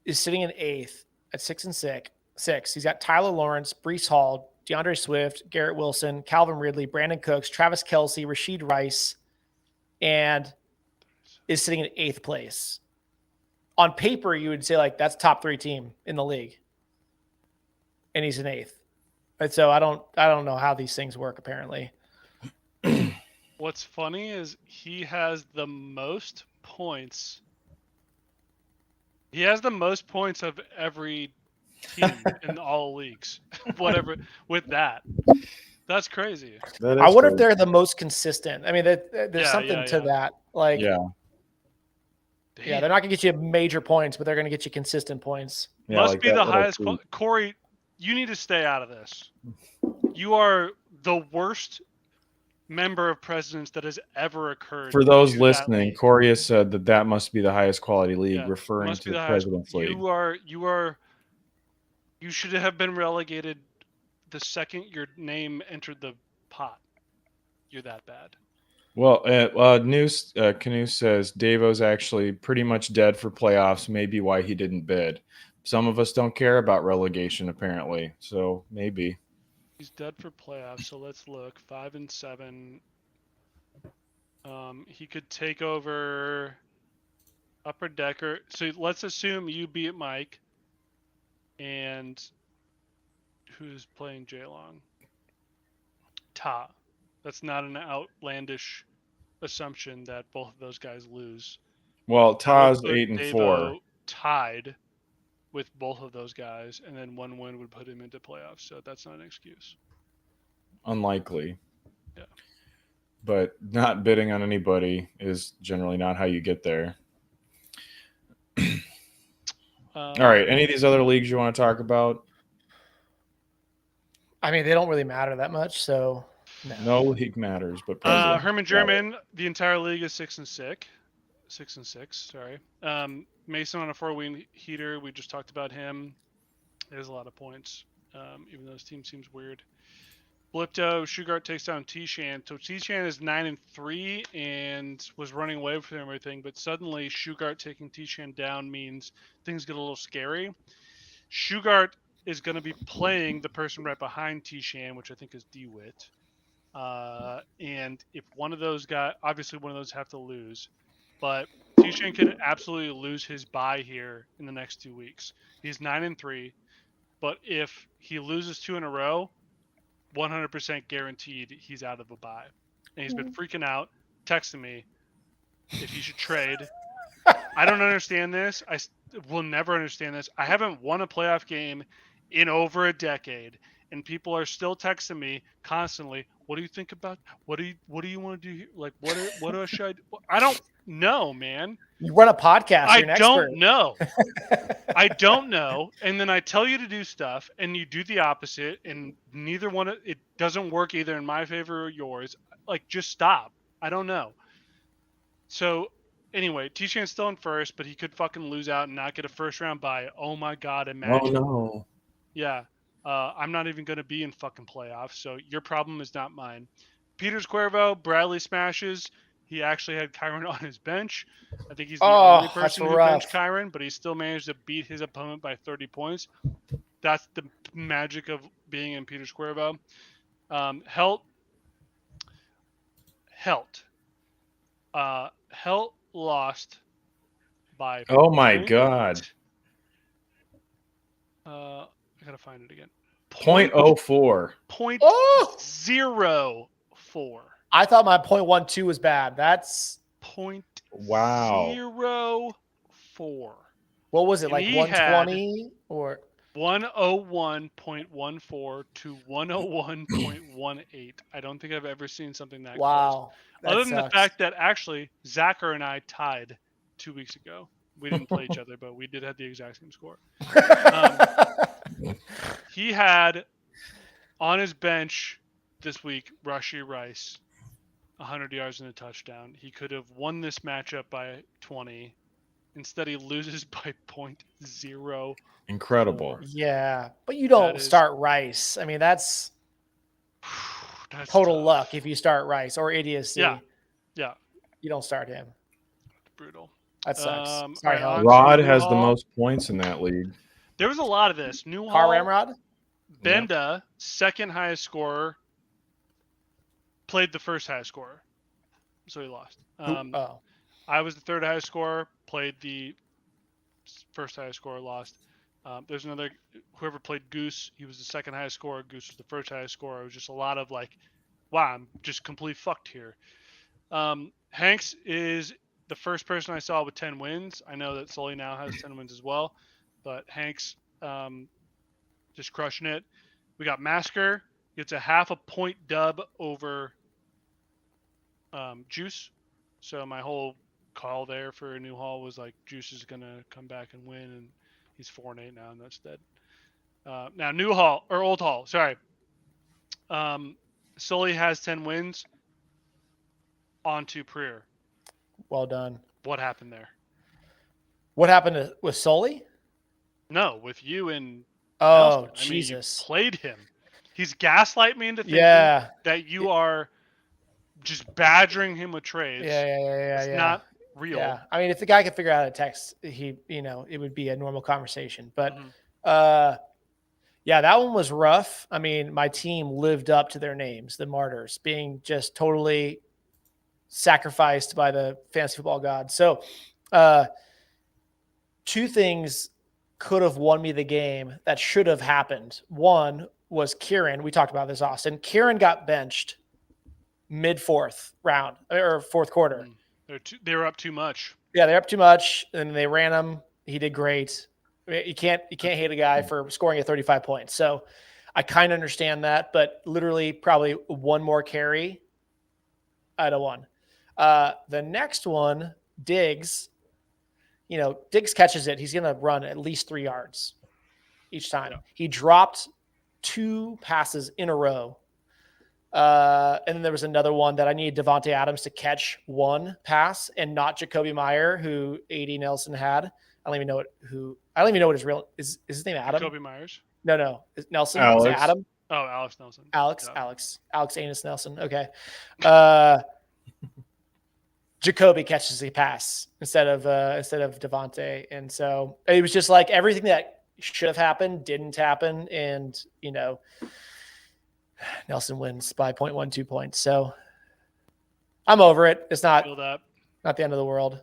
is sitting in 8th at 6-6. He's got Tyler Lawrence, Breece Hall, DeAndre Swift, Garrett Wilson, Calvin Ridley, Brandon Cooks, Travis Kelce, Rashid Rice, and is sitting in 8th place. On paper, you would say that's top 3 team in the league, and he's in 8th. And so I don't know how these things work. Apparently, what's funny is he has the most points. He has the most points of every team in all leagues. Whatever with that. That's crazy. I wonder if they're the most consistent. I mean, there's something to that. They're not going to get you major points, but they're going to get you consistent points. Yeah, must be the highest. Corey, you need to stay out of this. You are the worst member of Presidents that has ever occurred. For those listening, Corey has said that must be the highest quality league, referring to the President's League. You should have been relegated the second your name entered the pot. You're that bad. Well, Canoe says Davo's actually pretty much dead for playoffs. Maybe why he didn't bid. Some of us don't care about relegation, apparently. So maybe he's dead for playoffs. So let's look. 5-7. He could take over Upper Decker. So let's assume you beat Mike. And who's playing Jaylong? Ta. That's not an outlandish assumption that both of those guys lose. Well, Ta's 8-4. Tied with both of those guys, and then one win would put him into playoffs. So that's not an excuse. Unlikely. Yeah. But not bidding on anybody is generally not how you get there. All right. Any of these other leagues you want to talk about? I mean, they don't really matter that much, so no league matters. But Herman German, the entire league is 6-6. 6-6. Sorry. Mason on a 4-win heater. We just talked about him. There's a lot of points, even though his team seems weird. Blipto, Shugart takes down T-Shan. So T-Shan is 9-3 and was running away from everything, but suddenly Shugart taking T-Shan down means things get a little scary. Shugart is going to be playing the person right behind T-Shan, which I think is DeWitt. And if one of those obviously one of those have to lose, but T-Shan could absolutely lose his bye here in the next 2 weeks. He's 9-3, but if he loses 2 in a row, 100% guaranteed he's out of a bye. And he's been freaking out, texting me if he should trade. I don't understand this. I will never understand this. I haven't won a playoff game in over a decade, and people are still texting me constantly. What do you think about? What do you want to do here? Like, what should I do? I don't know, man. You run a podcast. You're an expert. Know. I don't know. And then I tell you to do stuff and you do the opposite, and neither one, it doesn't work either in my favor or yours. Like, just stop. I don't know. So anyway, T-Shan's still in first, but he could fucking lose out and not get a first round bye. Oh my God. Imagine. Oh no. Yeah. I'm not even going to be in fucking playoffs. So your problem is not mine. Peters Cuervo, Bradley smashes. He actually had Kyron on his bench. I think he's the only person who benched Kyron, but he still managed to beat his opponent by 30 points. That's the magic of being in Peters Cuervo. Helt lost by. Oh my God. I gotta find it again. 0.04. 0.04. I thought my 0.12 was bad. That's 0.04. What was it, like 120 or 101.14 to 101.18? I don't think I've ever seen something that wow. close. Other than the fact that actually Zachar and I tied 2 weeks ago. We didn't play each other, but we did have the exact same score. He had on his bench this week Rashee Rice, 100 yards and a touchdown. He could have won this matchup by 20. Instead, he loses by 0.0. Incredible. Yeah, but you don't start Rice. I mean, that's total tough. luck if you start Rice, or idiocy. Yeah. You don't start him. Brutal. That sucks. Sorry, Rod has the most points in that league. There was a lot of this. Newhall, Car Ramrod? Benda, second highest scorer, played the first highest scorer, so he lost. I was the third highest scorer, played the first highest scorer, lost. There's another, whoever played Goose, he was the second highest scorer. Goose was the first highest scorer. It was just a lot of like, wow, I'm just completely fucked here. Hanks is the first person I saw with 10 wins. I know that Sully now has 10 wins as well, but Hanks just crushing it. We got Masker, gets a 0.5 point dub over Juice. So my whole call there for Newhall was like, Juice is going to come back and win, and he's 4-8 now, and that's dead. Now Newhall, or Old Hall, sorry. Sully has 10 wins. On to Preer. Well done. What happened there? What happened with Sully? No, with you and Nelson. I Jesus. mean, you played him. He's gaslight me into thinking that you are just badgering him with trades. Yeah. It's not real. Yeah. I mean, if the guy could figure out a text, it would be a normal conversation. But yeah, that one was rough. I mean, my team lived up to their names, the Martyrs, being just totally sacrificed by the fantasy football god. So 2 things could have won me the game that should have happened. One was Kieran. We talked about this, Austin. Kieran got benched mid-4th round or 4th quarter. They were up too much. Yeah, they're up too much, and they ran him. He did great. You can't hate a guy for scoring at 35 points. So I kind of understand that, but literally probably one more carry, I'd have won. The next one, Diggs, Diggs catches it. He's going to run at least 3 yards each time. Yeah. He dropped 2 passes in a row. And then there was another one that I needed Devontae Adams to catch 1 pass and not Jacoby Meyer, who A.D. Nelson had. I don't even know what his real is his name Adam? Jacoby Myers? No. Nelson? Alex. Is it Adam? Oh, Alex Nelson. Alex Yeah. Anus Nelson. Okay. Jacoby catches the pass instead of Devontae. And so it was just like everything that should have happened didn't happen. And, Nelson wins by 0.12 points. So I'm over it. It's not the end of the world.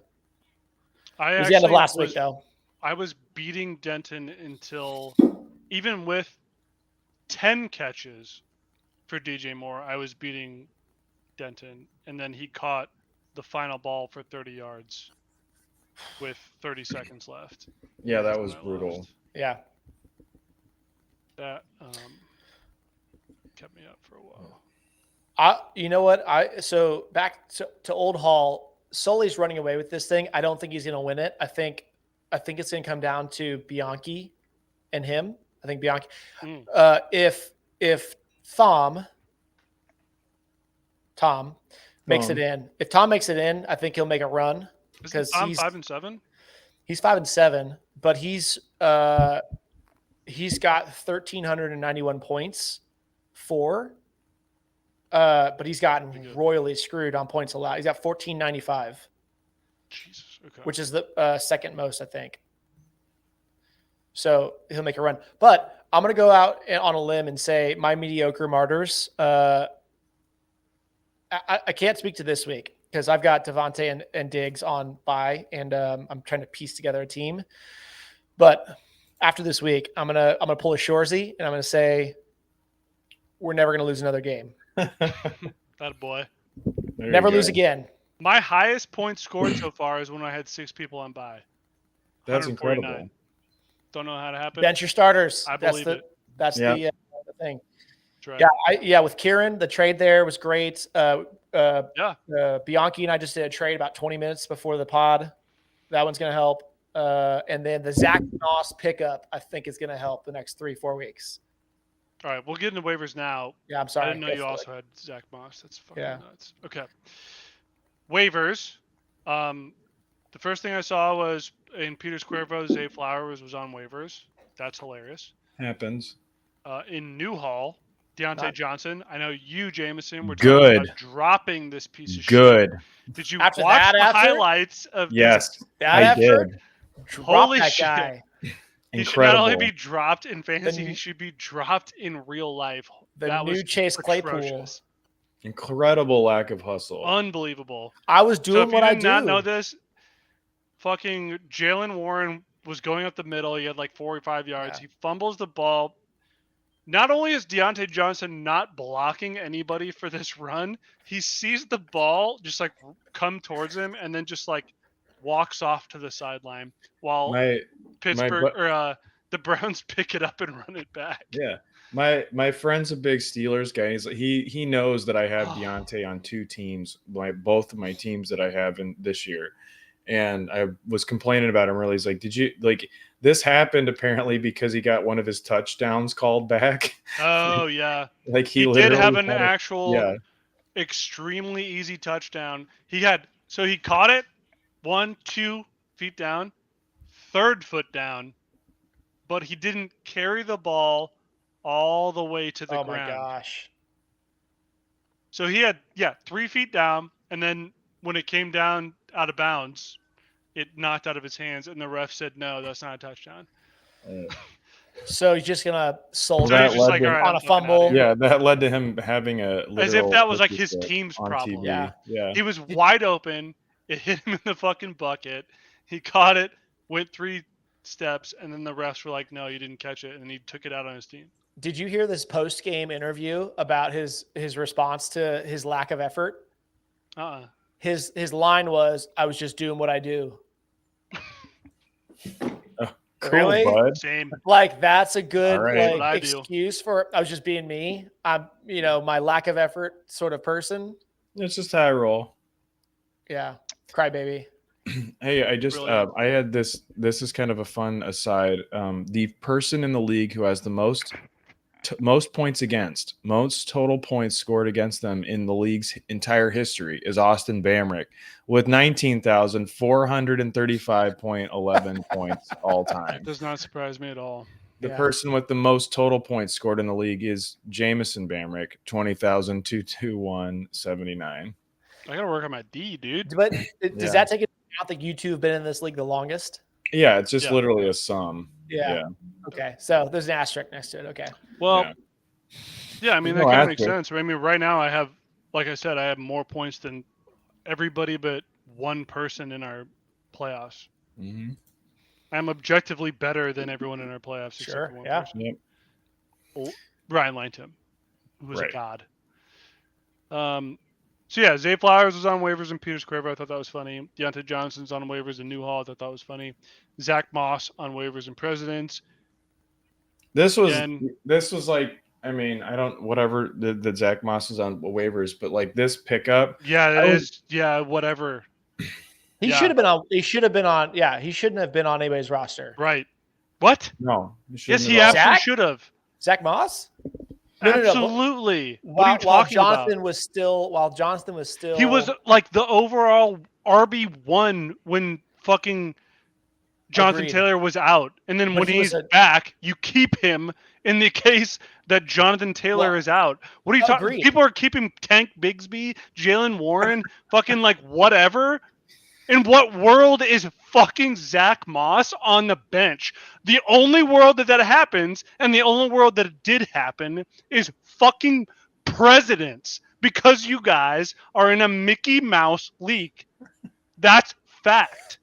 It was the end of last week, though. I was beating Denton until even with 10 catches for DJ Moore, I was beating Denton. And then he caught the final ball for 30 yards with 30 seconds left. Yeah, that was brutal. Lost. Yeah. That kept me up for a while. You know what? So back to Old Hall, Sully's running away with this thing. I don't think he's going to win it. I think it's going to come down to Bianchi and him. I think Bianchi. If Tom makes it in, if Tom makes it in, I think he'll make a run because he's 5-7. He's 5-7, but he's got 1,391 points but he's gotten royally screwed on points allowed. He's got 1,495. Jesus, okay. Which is the second most, I think. So he'll make a run. But I'm going to go out on a limb and say my mediocre martyrs. I can't speak to this week because I've got Devontae and Diggs on bye, and I'm trying to piece together a team. But after this week, I'm gonna pull a Shorzy, and I'm gonna say we're never gonna lose another game. That boy. Never lose again. My highest point scored so far is when I had 6 people on bye. That's incredible. Don't know how to happen. Bench your starters. I believe it. That's the thing. Right. Yeah. With Kieran, the trade there was great. Bianchi and I just did a trade about 20 minutes before the pod. That one's going to help. And then the Zach Moss pickup, I think, is going to help the next 3-4 weeks. All right, we'll get into waivers now. Yeah, I'm sorry. I didn't know you also had Zach Moss. That's fucking nuts. Okay. Waivers. The first thing I saw was in Peters Cuervo, Zay Flowers was on waivers. That's hilarious. Happens. In Newhall, Deontay Johnson. I know you, Jameson, were talking about dropping this piece of shit. Did you watch the highlights of Yes, I did. Holy shit. Guy. He should not only be dropped in fantasy, he should be dropped in real life. The new Chase Claypool. Incredible lack of hustle. Unbelievable. I was doing what I do. If you did not know this, fucking Jalen Warren was going up the middle. He had like 4 or 5 yards. Yeah. He fumbles the ball. Not only is Deontay Johnson not blocking anybody for this run, he sees the ball just like come towards him and then just like walks off to the sideline while the Browns pick it up and run it back. Yeah. My friend's a big Steelers guy. He knows that I have Deontay on 2 teams, both of my teams that I have in this year. And I was complaining about him. Really, he's like, "Did you like this happened apparently because he got one of his touchdowns called back?" Oh yeah, like he did have an actual extremely easy touchdown. He caught it 1-2 feet down, 3rd foot down, but he didn't carry the ball all the way to the ground. Oh my gosh! So he had 3 feet down, and then when it came down out of bounds, it knocked out of his hands, and the ref said, "No, that's not a touchdown." So he's just gonna on a fumble. Yeah, that led to him having as if that was like his team's problem. Yeah, he was wide open. It hit him in the fucking bucket. He caught it, went 3 steps, and then the refs were like, "No, you didn't catch it," and he took it out on his team. Did you hear this post-game interview about his response to his lack of effort? His line was, "I was just doing what I do." Cool, really? Bud. Same. Like that's a good excuse for I was just being me. I'm my lack of effort sort of person. It's just how I roll. Yeah, crybaby. Hey, I just I had this. This is kind of a fun aside. The person in the league who has the most points against, most total points scored against them in the league's entire history is Austin Bamrick with 19,435.11 points all time. Does not surprise me at all. The Yeah. person with the most total points scored in the league is Jamison Bamrick, 20,221.79. I gotta work on my D, dude. But does Yeah. that take into account that you two have been in this league the longest? Yeah, it's just Yeah. literally a sum. Yeah. Okay. So there's an asterisk next to it. Okay. Well, yeah, I mean, There's that no kind of makes asterisk. sense. I mean, right now I have, like I said, I have more points than everybody but one person in our playoffs. Mm-hmm. I'm objectively better than everyone in our playoffs Sure, except for one yeah. person. Yep. Ryan Langton, who was a Right. god. So yeah, Zay Flowers was on waivers and Peter Square. I thought that was funny. Deontay Johnson's on waivers and Newhall. I thought that was funny. Zach Moss on waivers and Presidents. This was And like, I mean, I don't whatever the Zach Moss is on waivers, but like this pickup, yeah, I it was- is. Yeah, whatever. He Yeah. should have been on. He should have been on. Yeah, he shouldn't have been on anybody's roster. Right. What? no. Yes, shouldn't he have. absolutely Zach? should have. Zach Moss. No, no, no, but- Absolutely. What are you While talking Jonathan about? was still, He was like the overall RB1 when fucking Jonathan Agreed. Taylor was out. And then But when he was he's a- back, you keep him in the case that Jonathan Taylor Well, is out. What are you talking? agreed. People are keeping Tank Bigsby, Jalen Warren, fucking like whatever. In what world is fucking Zach Moss on the bench? The only world that happens, and the only world that it did happen, is fucking Presidents, because you guys are in a Mickey Mouse league. That's fact.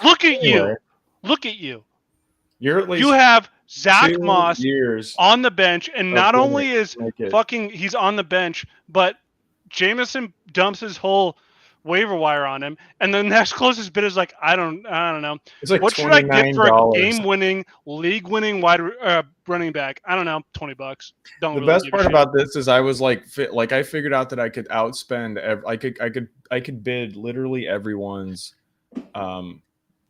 Look at you. Anyway. Look at you. You're at least You have Zach 2 Moss years. on the bench, and not winning only is to make it. fucking he's on the bench, but Jameson dumps his whole waiver wire on him, and the next closest bid is like I don't know. It's like What should I get for a $29. game-winning, league-winning wide running back? I don't know, $20. Don't The really best give a part shit. about this is I was like, I figured out that I could outspend. I could bid literally everyone's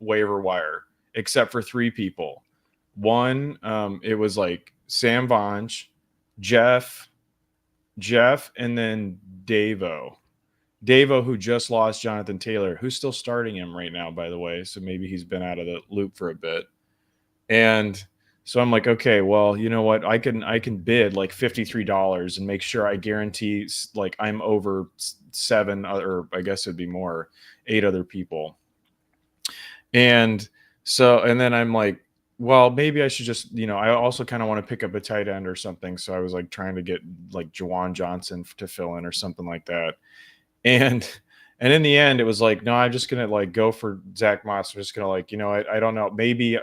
waiver wire except for 3 people. One, it was like Sam Vonch, Jeff, and then Davo, who just lost Jonathan Taylor, who's still starting him right now, by the way. So maybe he's been out of the loop for a bit. And so I'm like, okay, well, you know what? I can bid like $53 and make sure I guarantee like I'm over 7 or I guess it'd be more, 8 other people. And so, and then I'm like, well, maybe I should just, I also kind of want to pick up a tight end or something. So I was like trying to get like Juwan Johnson to fill in or something like that. And in the end, it was like, no, I'm just going to like go for Zach Moss. I'm just going to like, I don't know. Maybe,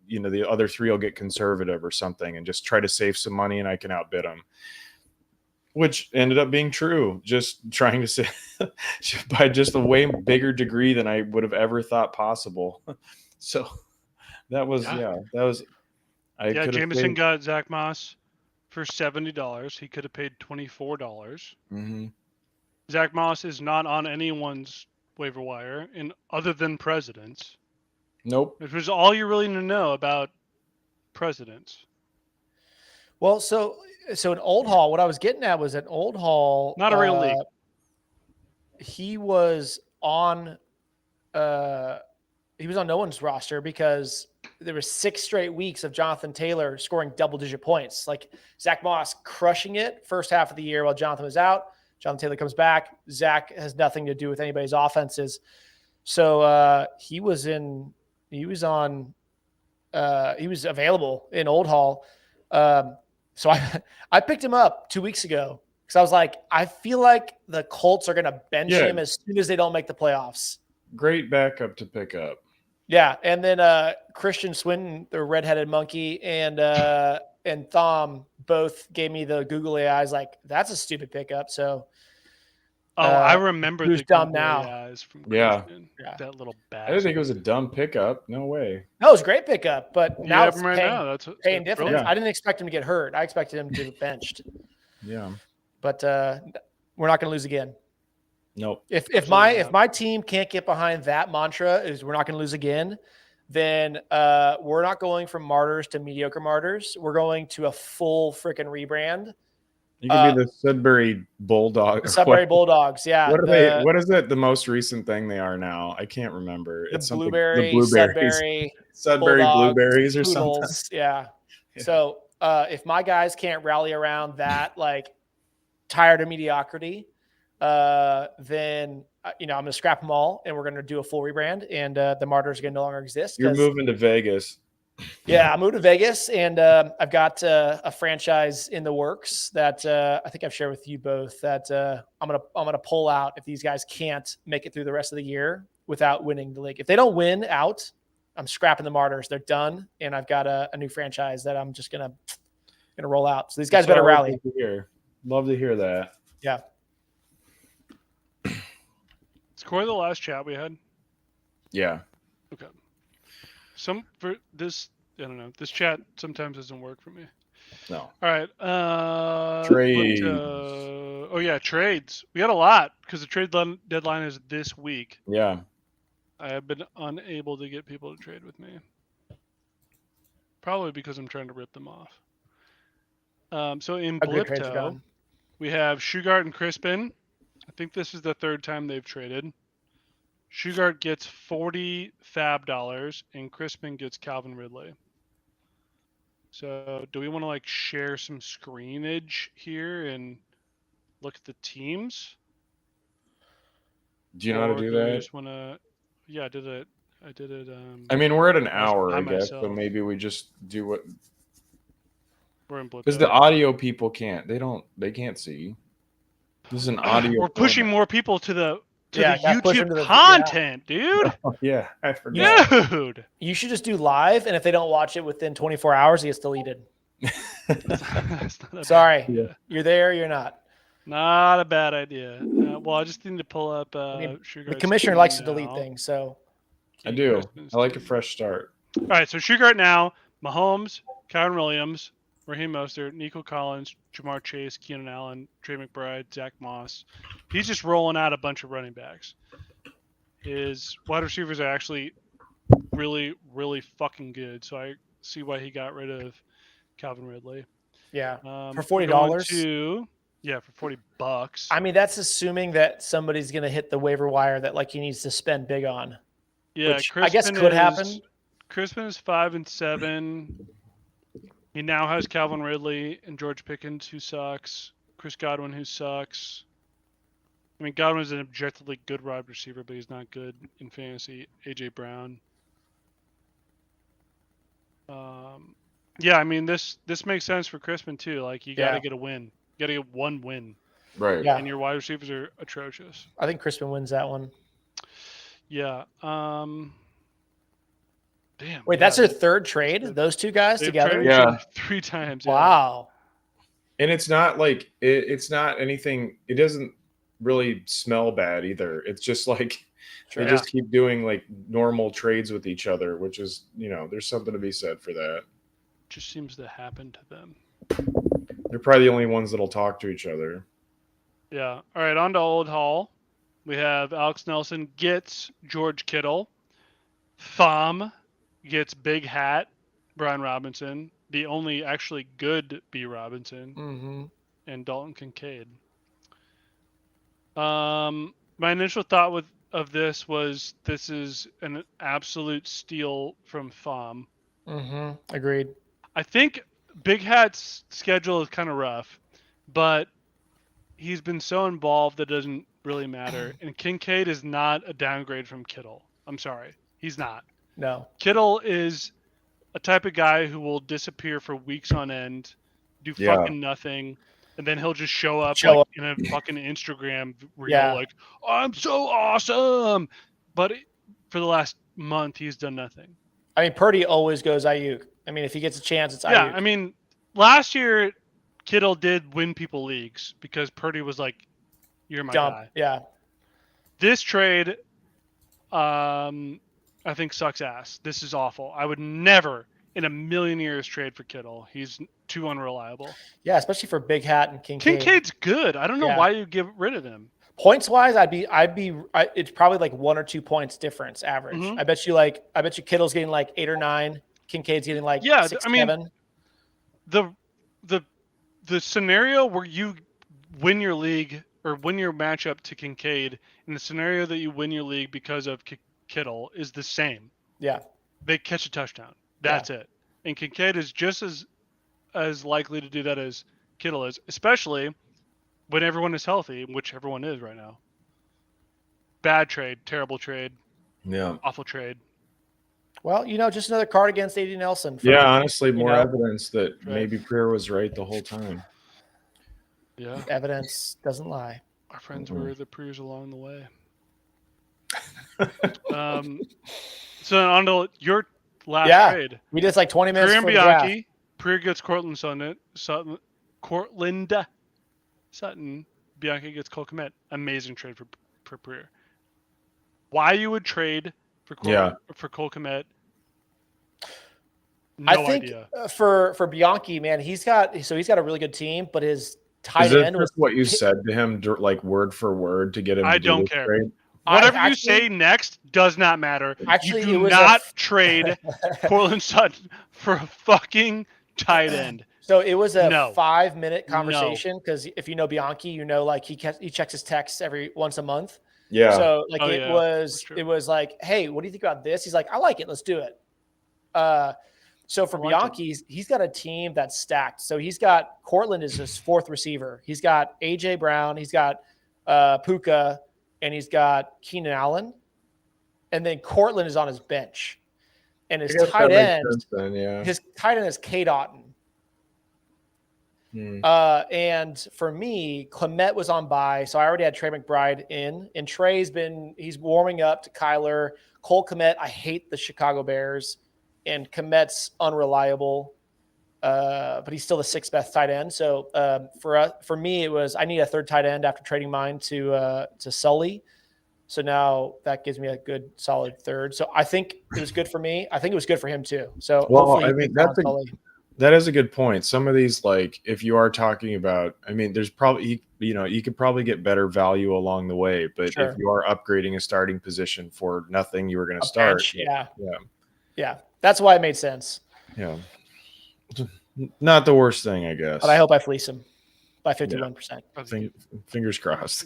the other 3 will get conservative or something and just try to save some money and I can outbid them. Which ended up being true. Just trying to say by just a way bigger degree than I would have ever thought possible. So that was, I could have Jameson paid. got Zach Moss for $70. He could have paid $24. Mm-hmm. Zach Moss is not on anyone's waiver wire other than Presidents. Nope. Which was all you really need to know about Presidents. Well, so in Old Hall, what I was getting at was at Old Hall, Not a real league. He was on no one's roster because there was 6 straight weeks of Jonathan Taylor scoring double-digit points. Like Zach Moss crushing it first half of the year while Jonathan was out. Jonathan Taylor comes back. Zach has nothing to do with anybody's offenses. So he was available in Old Hall. So I picked him up 2 weeks ago because I was like, I feel like the Colts are going to bench him as soon as they don't make the playoffs. Great backup to pick up. Yeah, and then Christian Swinton, the redheaded monkey, and Thom both gave me the googly eyes like, that's a stupid pickup. So I remember who's the dumb googly now? eyes from Yeah. Christian. Yeah. That little I bastard. didn't think it was a dumb pickup. No way. No, it was a great pickup, but You now have it's him right paying, now. That's paying dividends. brilliant. I didn't expect him to get hurt. I expected him to be benched. Yeah. But we're not going to lose again. Nope. If Absolutely not. my team can't get behind that mantra, is we're not going to lose again, then we're not going from martyrs to mediocre martyrs. We're going to a full freaking rebrand, You could be the Sudbury Bulldog. The Sudbury Bulldogs, yeah. What are they? What is it? The most recent thing they are now? I can't remember. The It's something. blueberry, The blueberries. Sudbury Bulldogs, blueberries or poodles, something. yeah. So if my guys can't rally around that, like tired of mediocrity, then I'm going to scrap them all, and we're going to do a full rebrand, and the Martyrs are going to no longer exist. You're moving to Vegas. Yeah, I moved to Vegas, and I've got a franchise in the works that I think I've shared with you both. That I'm gonna pull out if these guys can't make it through the rest of the year without winning the league. If they don't win out, I'm scrapping the Martyrs. They're done, and I've got a new franchise that I'm just gonna roll out. So these guys better rally. Love to hear that. Yeah. Is Corey the last chat we had? Yeah. Okay. For this, I don't know. This chat sometimes doesn't work for me. No. All right. Trades. Trades. We had a lot because the trade deadline is this week. Yeah. I have been unable to get people to trade with me. Probably because I'm trying to rip them off. So in Blipto, we have Shugart and Crispin. I think this is the third time they've traded. Shugart gets 40 fab dollars and Crispin gets Calvin Ridley. So do we want to share some screenage here and look at the teams? Do you know how to do that? I just want to. Yeah, I did it. I mean, we're at an hour, I guess, so maybe we just do what. We're in because the audio people can't. They can't see. This is an audio. We're pushing more people to the YouTube content, dude. Oh, yeah, I forgot. Dude, you should just do live, and if they don't watch it within 24 hours, it gets deleted. Sorry, you're there, you're not. Not a bad idea. Well, I just need to pull up. The commissioner likes to delete things, so I do. I like a fresh start. All right, so Shugart now: Mahomes, Kyron Williams, Raheem Mostert, Nico Collins, Jamar Chase, Keenan Allen, Trey McBride, Zach Moss. He's just rolling out a bunch of running backs. His wide receivers are actually really, really fucking good. So I see why he got rid of Calvin Ridley. Yeah, for $40. Yeah, for $40. I mean, that's assuming that somebody's going to hit the waiver wire that he needs to spend big on. Yeah, which I guess could happen. Crispin is 5-7. He now has Calvin Ridley and George Pickens, who sucks. Chris Godwin, who sucks. I mean, Godwin is an objectively good wide receiver, but he's not good in fantasy. AJ Brown. Yeah, I mean, this makes sense for Crispin too. You got to get a win. You got to get one win. Right. Yeah. And your wide receivers are atrocious. I think Crispin wins that one. Yeah. Damn. Wait, that's their third trade? Those two guys together? Yeah. 3 times. Wow. Yeah. And it's not it's not anything. It doesn't really smell bad either. It's just they just keep doing normal trades with each other, which is, there's something to be said for that. Just seems to happen to them. They're probably the only ones that'll talk to each other. Yeah. All right, on to Old Hall. We have Alex Nelson gets George Kittle. Thumb gets Big Hat, Brian Robinson, the only actually good B. Robinson, and Dalton Kincaid. My initial thought of this was this is an absolute steal from Thumb. Agreed. I think Big Hat's schedule is kind of rough, but he's been so involved that it doesn't really matter. And Kincaid is not a downgrade from Kittle. I'm sorry. He's not. No. Kittle is a type of guy who will disappear for weeks on end, do fucking nothing, and then he'll just show up in a fucking Instagram reel I'm so awesome. But for the last month, he's done nothing. I mean, Purdy always goes Ayuk. I mean, if he gets a chance, it's Ayuk. Yeah, I mean, last year, Kittle did win people leagues because Purdy was like, you're my guy. Yeah. This trade, I think sucks ass. This is awful. I would never in a million years trade for Kittle. He's too unreliable. Yeah, especially for Big Hat and Kincaid. Kincaid's good. I don't know why you get rid of him. Points wise, it's probably 1 or 2 points difference average. I bet you Kittle's getting 8 or 9. Kincaid's getting 6, 7. The the scenario where you win your league or win your matchup to Kincaid and the scenario that you win your league because of Kittle is the same. Yeah. They catch a touchdown. That's it. And Kincaid is just as likely to do that as Kittle is, especially when everyone is healthy, which everyone is right now. Bad trade, terrible trade, awful trade. Well, just another card against A.D. Nelson. Yeah, honestly, more know, evidence that maybe Prayer was right the whole time. Yeah. Evidence doesn't lie. Our friends were the Preers along the way. So on to your last trade. We did like 20 minutes Preer and before the draft. Bianchi. Preer gets Cortland Sutton. Bianchi gets Cole Kmet. Amazing trade for Preer. Why you would trade for Cole Kmet? No I think idea. For Bianchi, man, he's got a really good team, but his tight Is end this was what you said to him, like word for word, to get him? I to do don't this care. trade? Whatever you say next does not matter. Actually, you do not trade Cortland Sutton for a fucking tight end. So it was a 5-minute conversation because if you know Bianchi, like he checks his texts every once a month. Yeah. So like it was like, hey, what do you think about this? He's like, I like it. Let's do it. So for Bianchi, he's got a team that's stacked. So he's got Cortland is his fourth receiver. He's got AJ Brown. He's got Puka, and he's got Keenan Allen. And then Cortland is on his bench. And his tight end, his tight end is K. Otten. And for me, Clement was on bye, so I already had Trey McBride in. And he's warming up to Kyler. Cole Kmet, I hate the Chicago Bears, and Kmet's unreliable, but he's still the sixth best tight end. So for me, it was I need a third tight end after trading mine to Sully. So now that gives me a good solid third. So I think it was good for me. I think it was good for him too. So I mean that is a good point. Some of these, like if you are talking about, I mean, there's probably you could probably get better value along the way, but if you are upgrading a starting position for nothing, you were going to start. Yeah. That's why it made sense. Yeah. Not the worst thing, I guess. But I hope I fleece him by 51%. Fingers crossed.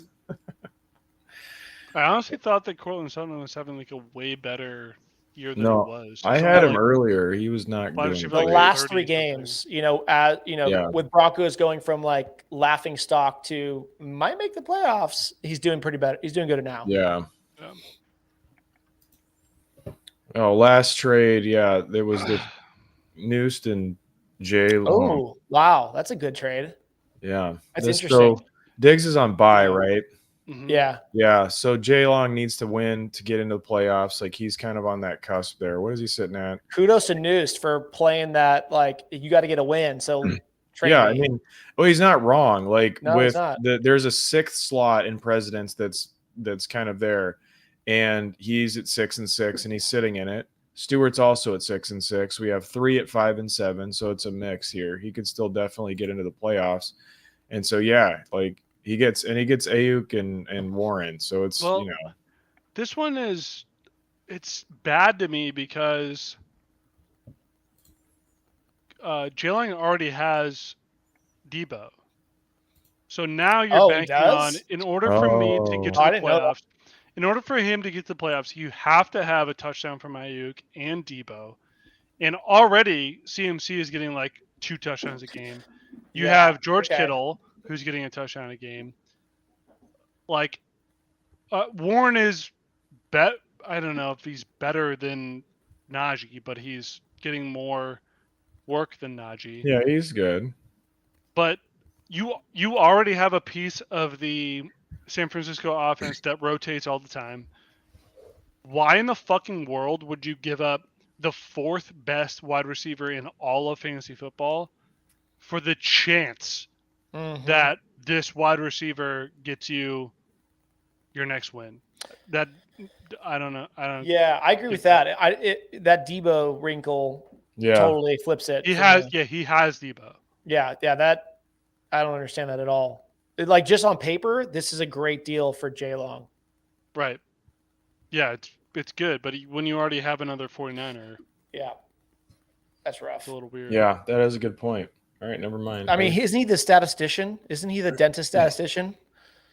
I honestly thought that Cortland Sutton was having like a way better year than he was. I had him earlier. He was not doing the last 3 games, with Broncos going from like laughing stock to might make the playoffs. He's doing pretty better. He's doing good now. Yeah. Oh, last trade. Yeah. There was the Noost and Jay Long. Oh, wow. That's a good trade. Yeah. That's interesting. So Diggs is on bye, right? Mm-hmm. Yeah. Yeah. So Jay Long needs to win to get into the playoffs. Like he's kind of on that cusp there. What is he sitting at? Kudos to Noost for playing that. Like you got to get a win. So I mean, he's not wrong. Like there's a 6th slot in Presidents that's kind of there, and he's at 6 and 6, and he's sitting in it. Stewart's also at 6 and 6. We have 3 at 5 and 7, so it's a mix here. He could still definitely get into the playoffs, and so like. He gets Ayuk and Warren, so it's This one it's bad to me because Jalen already has Debo, so now you're banking on in order for me to get to the playoffs. In order for him to get to the playoffs, you have to have a touchdown from Ayuk and Debo, and already CMC is getting like 2 touchdowns a game. You have George Kittle, who's getting a touchdown a game. Like, Warren is I don't know if he's better than Najee, but he's getting more work than Najee. Yeah, he's good. But you already have a piece of the San Francisco offense that rotates all the time. Why in the fucking world would you give up the 4th best wide receiver in all of fantasy football for the chance that this wide receiver gets you your next win? That I don't know. Yeah, I agree with that. That Debo wrinkle totally flips it. He has Debo. Yeah, that I don't understand that at all. Like just on paper, this is a great deal for Jay Long. Right. Yeah, it's good, but when you already have another 49er, yeah, that's rough. It's a little weird. Yeah, that is a good point. All right, never mind. I mean, isn't he the statistician? Isn't he the dentist statistician?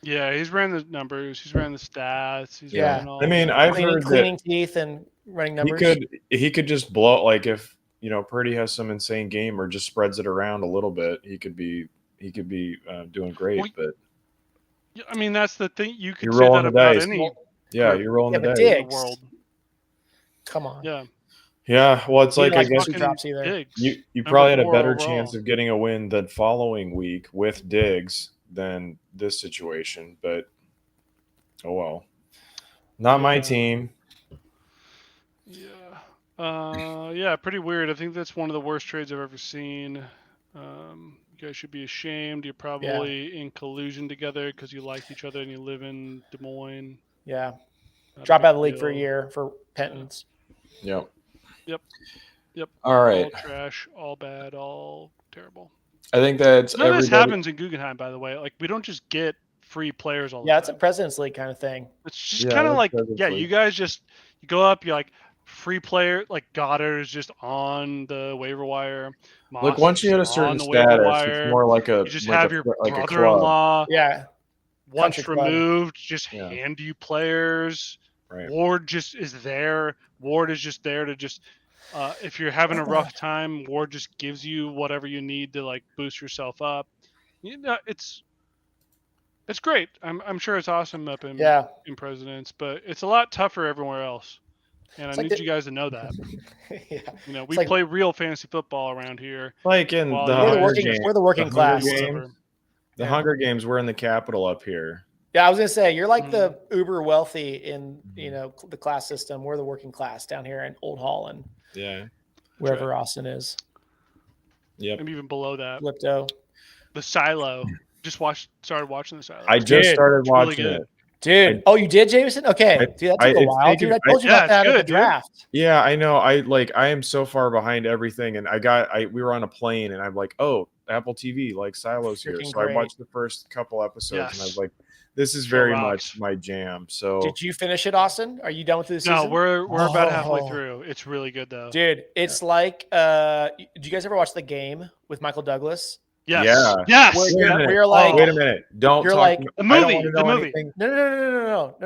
Yeah, he's ran the numbers. He's ran the stats. He's Yeah. running all I mean, that. I've heard Cleaning that teeth and running he numbers. could just blow, like, if Purdy has some insane game or just spreads it around a little bit, he could be doing great. Well, but Yeah, I mean, that's the thing. You could You're say rolling that the about dice. any yeah, group you're rolling Yeah, the but dice. in the Diggs. world. Come on. Yeah, Yeah, well, it's He like, I likes guess fucking drops either. Diggs. you Number probably had a 4 better overall. chance of getting a win the following week with Diggs than this situation. But oh well, not my Yeah. team. Yeah. Yeah, pretty weird. I think that's one of the worst trades I've ever seen. You guys should be ashamed. You're probably in collusion together because you like each other and you live in Des Moines. Yeah. Not a Drop big out of the league for a deal. year for penance. Yep. Yep. All right. All trash, all bad, all terrible. I think that's None of this everybody. happens in Guggenheim, by the way. Like, we don't just get free players all the Yeah, time. it's a President's League kind of thing. It's just Yeah, kind of that's like, President's yeah, League. you guys just you go up, you're like, free player, like Goddard is just on the waiver wire. Look, Moss once you is hit a on certain the waiver status, wire. it's more like a You just like have a, your like a club. brother-in-law Yeah. once Country club. removed, just Yeah. hand you players. Right. Ward just is there. Ward is just there to just if you're having a rough time, Ward just gives you whatever you need to like boost yourself up. It's great. I'm sure it's awesome up in Presidents, but it's a lot tougher everywhere else. And It's I like need you guys to know that. Yeah. We like- play real fantasy football around here. Like in While the you We're the Hunger working Games. we're the working the class. Hunger All Games. over. The Yeah. Hunger Games were in the Capitol up here. Yeah, I was gonna say you're like the uber wealthy in the class system. We're the working class down here in Old Hall and Yeah. wherever Austin is. Yep. I'm even below that. Lipto. The Silo. Started watching the Silo. I just Dude, started it's really watching good. it. Dude. Oh, you did, Jameson? Okay. Dude, that took a it's while. taken- Dude, I told you yeah, about that it's at the good, dude. draft. Yeah, I know. I am so far behind everything, and we were on a plane, and I'm like, oh, Apple TV, like Silo's here. Freaking So I great. watched the first couple episodes, and I was Yes. like, this is Show very rocks. much my jam. So Did you finish it, Austin? Are you done with the season? No, we're about halfway Oh. through. It's really good though. Dude, it's like do you guys ever watch The Game with Michael Douglas? Yes. Yeah. Yes. Where Wait a you're, minute. where you're like, wait a minute, don't You're talk like- to me. The I don't movie, wanna the know movie. anything.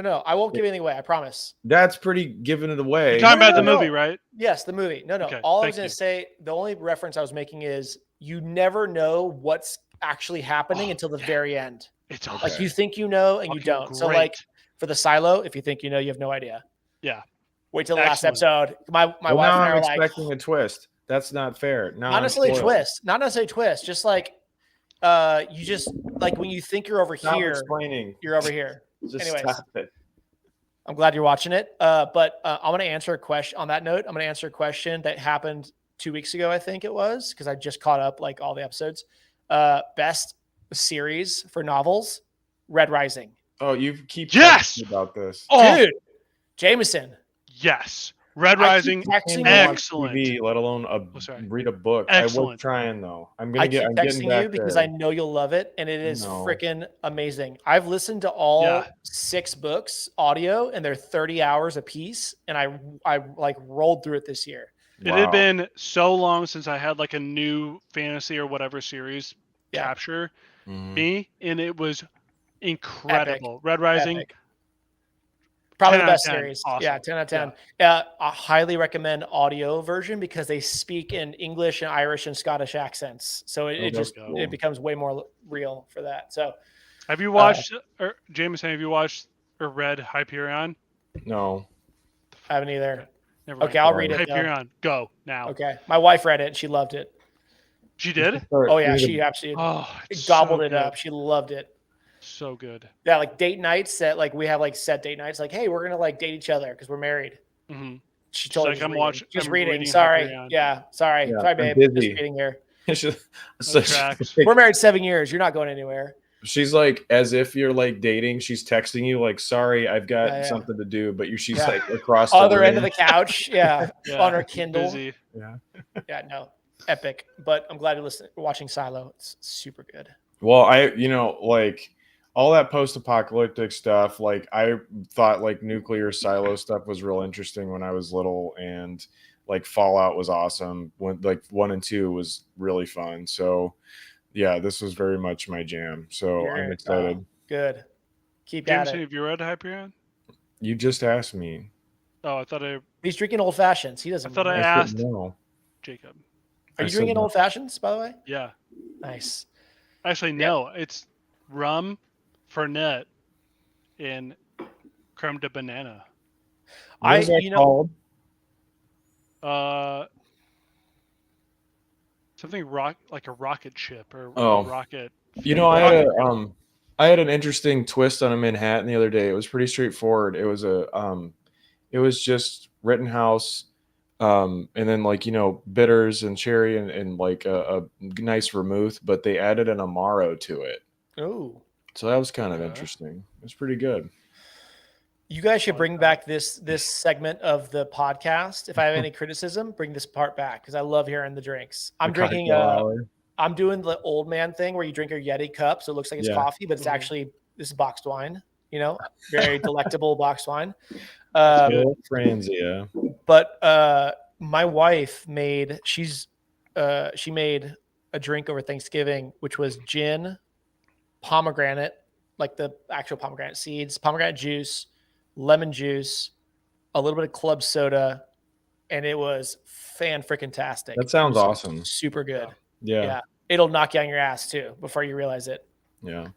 no. I won't give anything away. I promise. That's pretty giving it away. You're talking No, about the no, movie, no. right? Yes, the movie. No. Okay, All I was thank going you. to say, the only reference I was making is you never know what's actually happening until the very end. It's Okay. Like you think you know and you fucking don't. So like great. for the Silo, if you think you know, you have no idea. Yeah. Wait till the last Excellent. episode. My wife now and I I'm are like, expecting a twist. That's not fair. Now not I'm necessarily a spoiled. twist. Not necessarily a twist. Just like you just like when you think you're over Stop here, explaining. you're over here. Just Anyways. stop it. I'm glad you're watching it. But I'm going to answer a question on that note. I'm going to answer a question that happened 2 weeks ago, I think it was, because I just caught up like all the episodes. Best series for novels, Red Rising. Oh, you keep Yes! talking about this. Oh, Dude, Jameson. yes. Red I keep Rising. texting Can't you. watch Excellent. TV, let alone sorry. read a book. I was Excellent. trying though. I'm I getting keep back texting you because I there. know you'll love it, and it is No. freaking amazing. I've listened to all Yeah. 6 books audio, and they're 30 hours a piece, and I like rolled through it this year. It Wow. had been so long since I had like a new fantasy or whatever series Yeah. capture Mhm. me, and it was incredible. Red Rising. Epic. Probably 10 the out of best 10. series. Awesome. Yeah, 10 out of 10. I highly recommend audio version because they speak in English and Irish and Scottish accents. So it, Oh, it just that's cool. it becomes way more real for that. So Have you watched, or Jameson, have you watched or read Hyperion? No. I haven't either. Never Okay, mind. I'll read it. Though. Hyperion, go now. Okay. My wife read it and she loved it. She did? Oh yeah, she absolutely Oh, it's gobbled so it up. good. She loved it. So good. Yeah, like date nights that like we have like set date nights, like, hey, we're gonna like date each other because we're married. hmm She told like, me I'm watching- Just I'm reading. reading Sorry. Hyperion. Yeah, sorry. Yeah, Sorry, I'm babe. busy. Just reading here. It's just That tracks. We're married 7 years. You're not going anywhere. She's like, as if you're like dating. She's texting you like, "Sorry, I've got Yeah, yeah. something to do," but she's Yeah. like across Other the end of the couch. Yeah. Yeah, On her Kindle. Busy. Yeah. Yeah, no. Epic. But I'm glad you're watching Silo. It's super good. Well, like all that post-apocalyptic stuff. Like I thought like nuclear silo stuff was real interesting when I was little, and like Fallout was awesome. When like 1 and 2 was really fun. So yeah, this was very much my jam. So I'm excited. Good. Keep at Jameson, it. have you read Hyperion? You just asked me. Oh, I thought I He's drinking old fashions. He doesn't. I remember. I said asked no. Jacob. Are I you said drinking no. old fashions, by the way? Yeah. Nice. Actually, no. It's rum, Fernet, and creme de banana. What is that called? Something like a rocket ship or Oh. a rocket. You know, I had an interesting twist on a Manhattan the other day. It was pretty straightforward. It was it was just Rittenhouse, and then like, you know, bitters and cherry and like a nice vermouth, but they added an Amaro to it. Oh. So that was kind of Okay. interesting. It was pretty good. You guys should like bring that. back this segment of the podcast. If I have any criticism, bring this part back because I love hearing the drinks. I'm The drinking. cocktail hour. I'm doing the old man thing where you drink your Yeti cup, so it looks like it's Yeah. coffee, but it's Mhm. actually this is boxed wine. You know, very delectable boxed wine. Bill Franzia. But my wife made she made a drink over Thanksgiving, which was gin, pomegranate, like the actual pomegranate seeds, pomegranate juice, lemon juice, a little bit of club soda, and it was fan-freaking-tastic. That sounds It was awesome. Super good. Yeah. It'll knock you on your ass too before you realize it. Yeah.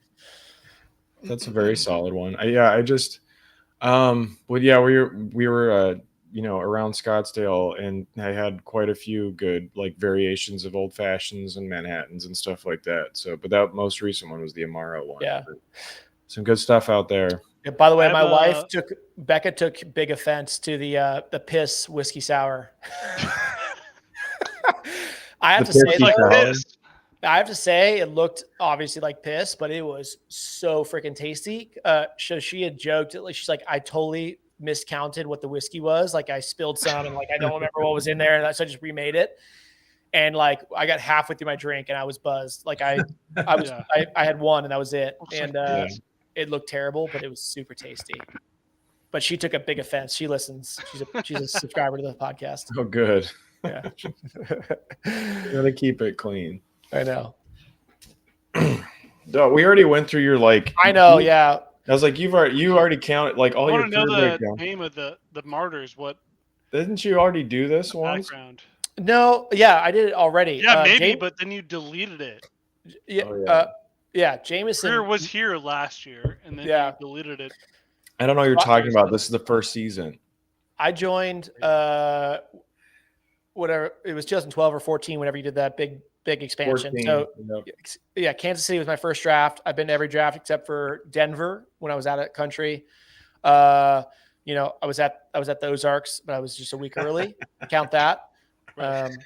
That's a very solid one. I just well, yeah, we were you know, around Scottsdale, and I had quite a few good like variations of old fashions and Manhattans and stuff like that. So, but that most recent one was the Amaro one. Yeah. Some good stuff out there. Yeah, by the way, I my have wife Becca took big offense to the piss whiskey sour. I have The to say, whiskey Like though, sour. this. I have to say it looked obviously like piss, but it was so freaking tasty. So she had joked, she's like, I totally miscounted what the whiskey was. Like I spilled some and like I don't remember what was in there, and so I just remade it. And like I got halfway through my drink and I was buzzed. Like I Yeah. had one and that was it. Looks And like it looked terrible, but it was super tasty. But she took a big offense. She listens. She's a subscriber to the podcast. Oh, good. Yeah. You gotta keep it clean. I know. No, we already went through your like. I know. Yeah. I was like, you already counted like all I your want to know career the breakdown. name of the martyrs. What Didn't you already do this once? background? No. Yeah, I did it already. Yeah, maybe, James, but then you deleted it. yeah. Oh, yeah. Yeah. Jameson Greer was here last year, and then Yeah. you deleted it. I don't know what you're Well, talking about. This is the first season. I joined whatever it was 2012 or 14 whenever you did that big expansion. 14, So yep. yeah, Kansas City was my first draft. I've been to every draft except for Denver when I was out of country. You know, I was at the Ozarks, but I was just a week early. Count that.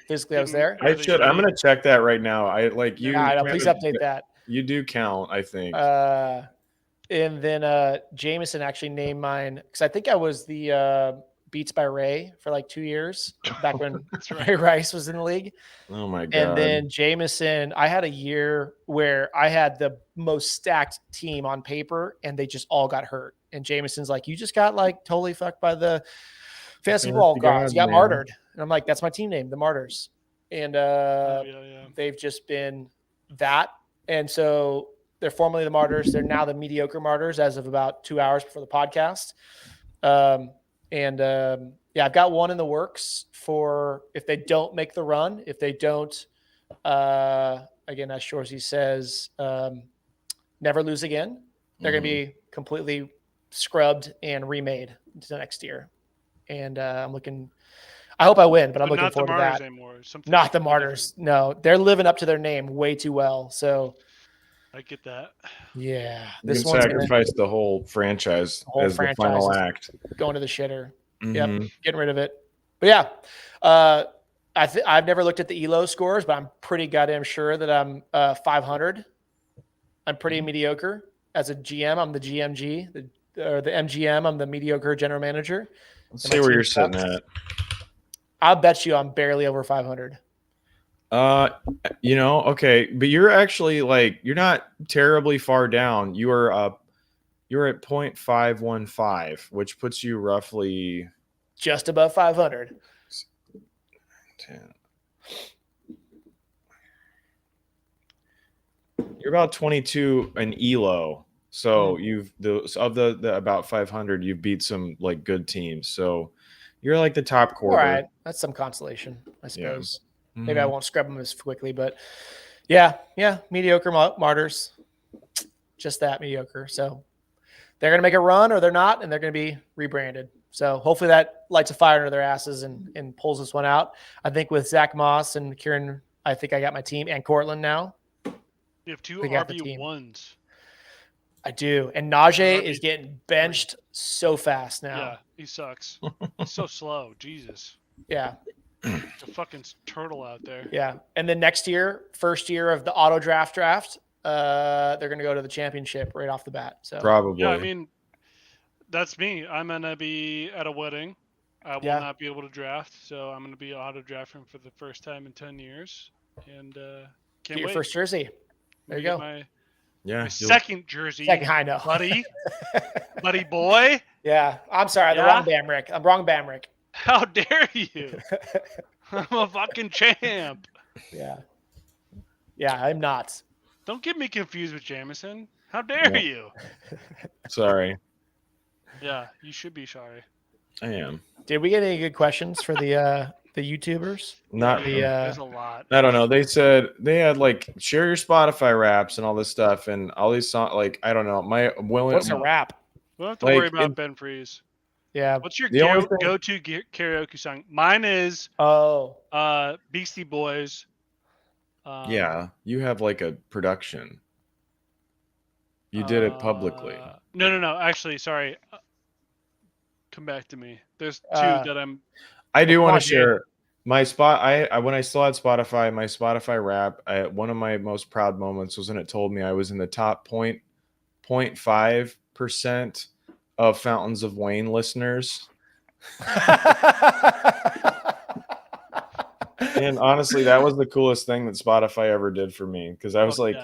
Physically, I was there. I should. I'm gonna check that right now. I like you. Yeah, I know. Please update that. You do count, I think. And then Jameson actually named mine because I think I was the Beats by Ray for like 2 years back when Ray Rice was in the league. Oh my god! And then Jameson, I had a year where I had the most stacked team on paper, and they just all got hurt. And Jameson's like, "You just got like totally fucked by the fantasy ball gods. You got man. martyred." And I'm like, "That's my team name, the Martyrs." And Yeah. they've just been that. And so they're formerly the Martyrs. They're now the Mediocre Martyrs as of about 2 hours before the podcast. Yeah, I've got one in the works for if they don't make the run. If they don't, again, as Shorzy says, never lose again. They're going to be completely scrubbed and remade to next year. And I'm looking. I hope I win, but I'm looking not the forward to martyrs that. anymore. Something Not the completely Martyrs. No, they're living up to their name way too well. So different. I get that. yeah, You this can one's sacrifice the whole franchise as the final act. going to the shitter. Mhm. Yep, getting rid of it. But yeah, I've never looked at the ELO scores, but I'm pretty goddamn sure that I'm 500. I'm pretty mediocre as a GM. I'm the GMG, the MGM. I'm the mediocre general manager. Let's And see my where team you're sitting sucks. at. I'll bet you I'm barely over 500. You know, okay, but you're actually like you're not terribly far down. You're at 0.515, which puts you roughly Just above 500. 10. You're about 22 an elo. So you've of the about 500, you've beat some like good teams. So you're like the top All quarter. right, that's some consolation, I suppose. Maybe I Mhm. won't scrub them as quickly, but yeah, mediocre martyrs, just that mediocre. So they're gonna make a run, or they're not, and they're gonna be rebranded. So hopefully that lights a fire under their asses and pulls this one out. I think with Zach Moss and Kieran, I think I got my team, and Cortland now. You have 2 We got the team. RB1s. I do, and Najee RB3. is getting benched so fast now. Yeah, he sucks. He's so slow. Jesus. Yeah. It's a fucking turtle out there. Yeah. And then next year, first year of the auto draft, they're going to go to the championship right off the bat. So Probably. Yeah, I mean, that's me. I'm going to be at a wedding. I will not be able to draft, so I'm going to be auto drafting for the first time in 10 years. And can't get your wait. first jersey. There you go. My yeah. second jersey. Second, I know. Buddy. Buddy boy. Yeah. I'm sorry. The wrong Bamrick. I'm wrong Bamrick. How dare you? I'm a fucking champ. Yeah. Yeah, I'm not. Don't get me confused with Jameson. How dare you? Sorry. Yeah, you should be sorry. I am. Did we get any good questions for the YouTubers? Not There's a lot. I don't know. They said they had like share your Spotify raps and all this stuff and all these songs. Like I don't know. What's a rap? We don't have to Like, worry about Ben Freeze. Yeah. What's your The only thing- go-to karaoke song? Mine is Beastie Boys. yeah, you have like a production. You did it publicly. No. Actually, sorry. Come back to me. There's 2 that I'm. I do Come want on, to share my spot. I when I still had Spotify, my Spotify rap. One of my most proud moments was when it told me I was in the top 0.5% of Fountains of Wayne listeners. And honestly, that was the coolest thing that Spotify ever did for me because I was like,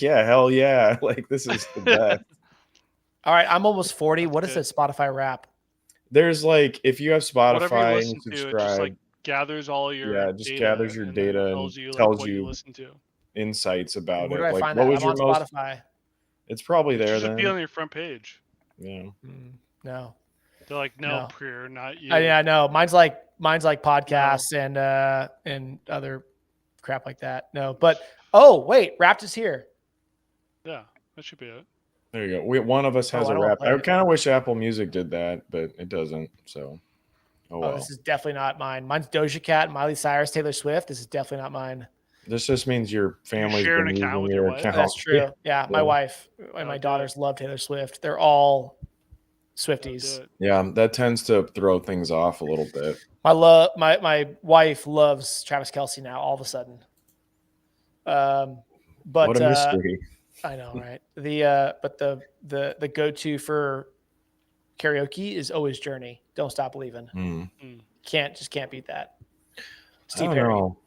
yeah, hell yeah, like this is the best. All right, I'm almost 40. What is a Spotify rap? There's like if you have Whatever Spotify you and listen you to, it subscribe, just like gathers all your yeah, it just data gathers your and data then and tells you, tells what you you listen to. insights about Where it. do I Like find what that? was I'm your on most? Spotify. It's probably there It should then. be on your front page. Yeah. No. They're like, no, No. prayer, not you. Yeah, I know. Mine's like podcasts and other crap like that. No, but wait, Wrapped is here. Yeah, that should be it. There you go. One of us has I a don't wanna rap. play I it. kind of wish Apple Music did that, but it doesn't. So, well. This is definitely not mine. Mine's Doja Cat, Miley Cyrus, Taylor Swift. This is definitely not mine. This just means your family's share an been account using with your your wife? account. That's true. Yeah, my Yeah. wife and my daughters love Taylor Swift. They're all Swifties. Yeah, that tends to throw things off a little bit. My wife loves Travis Kelce now. All of a sudden, but What a mystery. I know, right? The go-to for karaoke is always Journey. Don't Stop Believing. Can't beat that. Steve Perry. Know.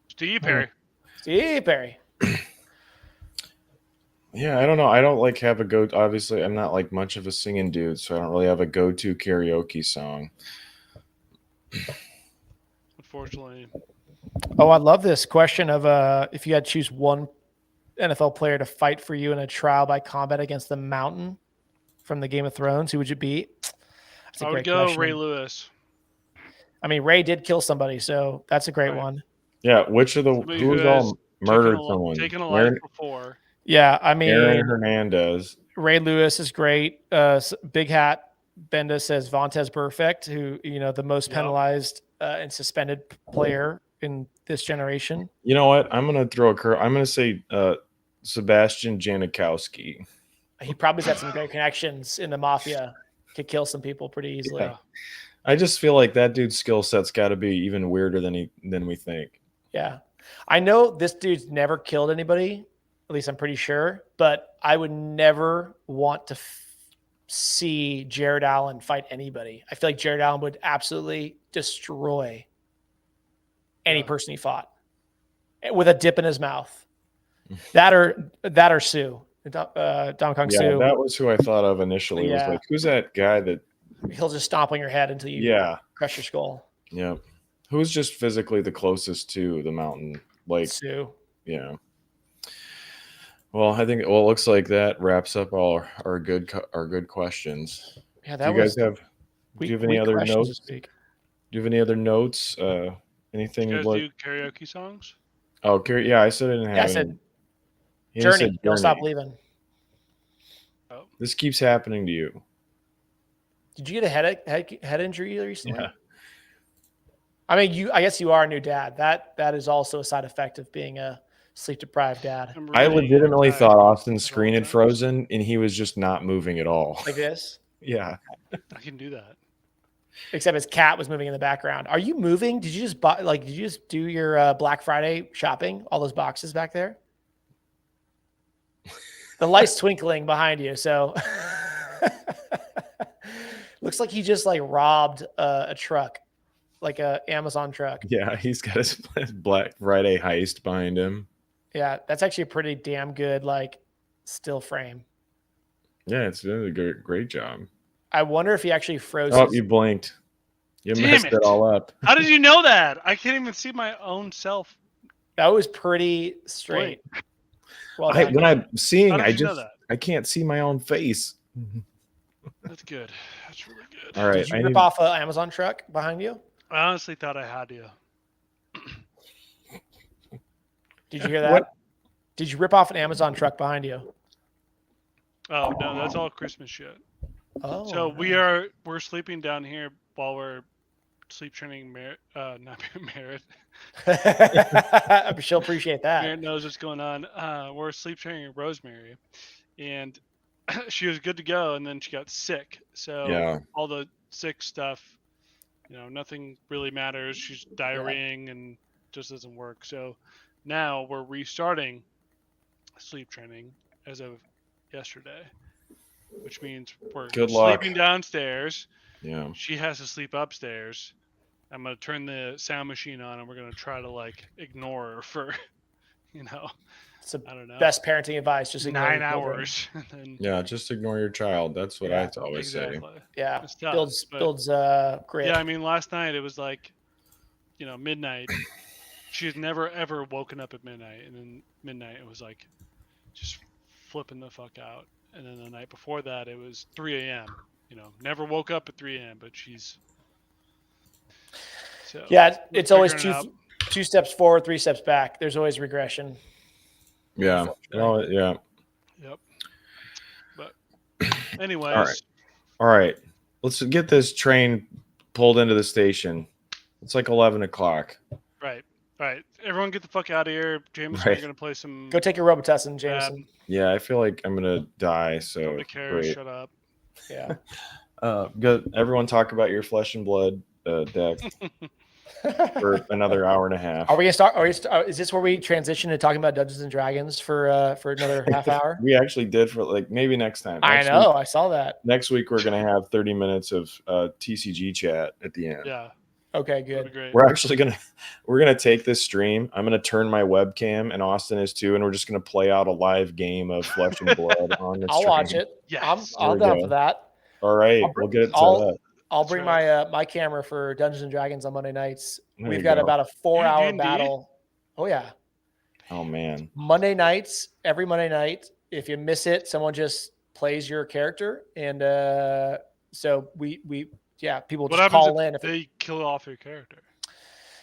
Steve Perry. Steve Perry. Yeah, I don't know. I don't like have a go. Obviously, I'm not like much of a singing dude, so I don't really have a go-to karaoke song. Unfortunately. Oh, I love this question of if you had to choose one NFL player to fight for you in a trial by combat against the Mountain from the Game of Thrones, who would you be? That's a I great would go question. Ray Lewis. I mean, Ray did kill somebody, so that's a great one. Yeah, which of the Somebody who's who all murdered taken someone? Taken a life before. Yeah, I mean, Aaron Hernandez. Ray Lewis is great. Big Hat Benda says Vontez Burfict, who the most penalized and suspended player in this generation. You know what? I'm gonna throw a curve. I'm gonna say Sebastian Janikowski. He probably's got some great connections in the mafia. Could kill some people pretty easily. Yeah. I just feel like that dude's skill set's got to be even weirder than we think. Yeah, I know this dude's never killed anybody. At least I'm pretty sure. But I would never want to see Jared Allen fight anybody. I feel like Jared Allen would absolutely destroy any person he fought with a dip in his mouth. That or Sue. Dom Kong Yeah, Sue. that was who I thought of initially. Yeah. Was like, who's that guy that? He'll just stomp on your head until you crush your skull. Yeah. Who's just physically the closest to the mountain? Like, Sue. yeah. Well, I think it looks like that wraps up all our good questions. Yeah, Do that you guys was have? Do you have any weak other questions notes? this week. Do you have any other notes? Anything You you'd guys like? do karaoke songs? Oh, yeah, I said I didn't Yeah, I have any. said He Journey. said Don't stop Journey. leaving. Oh, This keeps happening to you. Did you get a head injury recently? Yeah. I mean, I guess you are a new dad. That is also a side effect of being a sleep deprived dad. I'm I really legitimately tired thought Austin's at all screen had times. frozen and he was just not moving at all. Like this. Yeah. I can do that. Except his cat was moving in the background. Are you moving? Did you just buy? Like, did you just do your Black Friday shopping? All those boxes back there. The light's twinkling behind you, so looks like he just like robbed a truck, like a Amazon truck. Yeah, he's got his Black Friday heist behind him. Yeah, that's actually a pretty damn good like still frame. Yeah, it's doing a great job. I wonder if he actually froze. Oh, you blinked. You Damn messed it. it all up. How did you know that? I can't even see my own self. That was pretty straight. Well done. When I'm seeing, How did you know that? I can't see my own face. That's good. That's really good. All right. Did you rip off an Amazon truck behind you? I honestly thought I had you. Did you hear that? What? Did you rip off an Amazon truck behind you? Oh no, that's all Christmas shit. Oh, So nice. we're sleeping down here while we're sleep training. Not Merritt. She'll appreciate that. Merritt knows what's going on. We're sleep training Rosemary, and she was good to go, and then she got sick. So Yeah. all the sick stuff, nothing really matters. She's diarrheaing and just doesn't work. So now we're restarting sleep training as of yesterday, which means we're Good luck. sleeping downstairs. Yeah. She has to sleep upstairs. I'm gonna turn the sound machine on, and we're gonna try to like ignore her for, It's the I don't know, best parenting advice. Just ignore 9 your children. hours. And then, Yeah, just ignore your child. That's what Yeah, I always say. exactly. Yeah, It's tough, builds but- grit. Yeah, I mean, last night it was like, midnight. She's never ever woken up at midnight, and then midnight it was like, just flipping the fuck out. And then the night before that it was 3 a.m. Never woke up at 3 a.m. But she's. So Yeah, we're it's always figuring it out. two steps forward, 3 steps back. There's always regression. Yeah. Well, yeah. Yep. But anyways, All right. Let's get this train pulled into the station. It's like 11 o'clock. right. Everyone get the fuck out of here. Jameson, Right. you're gonna play some. Go take your Robitussin, Jameson. Yeah, I feel like I'm going to die. So Nobody cares. great. Shut up. Yeah. Good. Everyone talk about your flesh and blood deck for another hour and a half. Are we gonna start? Is this where we transition to talking about Dungeons and Dragons for another half hour? We actually did for like maybe next time. I Next know. week- I saw that. next week we're gonna have 30 minutes of TCG chat at the end. Yeah, Okay, that'd be good. great. We're actually gonna take this stream. I'm gonna turn my webcam, and Austin is too, and we're just gonna play out a live game of Flesh and Blood on the I'll stream. watch it. Yes. I'm There we down go. for that. All right, I'll we'll get it set I'll- up. I'll That's bring my camera for Dungeons and Dragons on Monday nights. There We've you got go. about a 4-hour D&D? battle. Oh yeah, Oh man, Monday nights. Every Monday night. If you miss it, someone just plays your character, and so we people What just happens call in. if they kill off your character?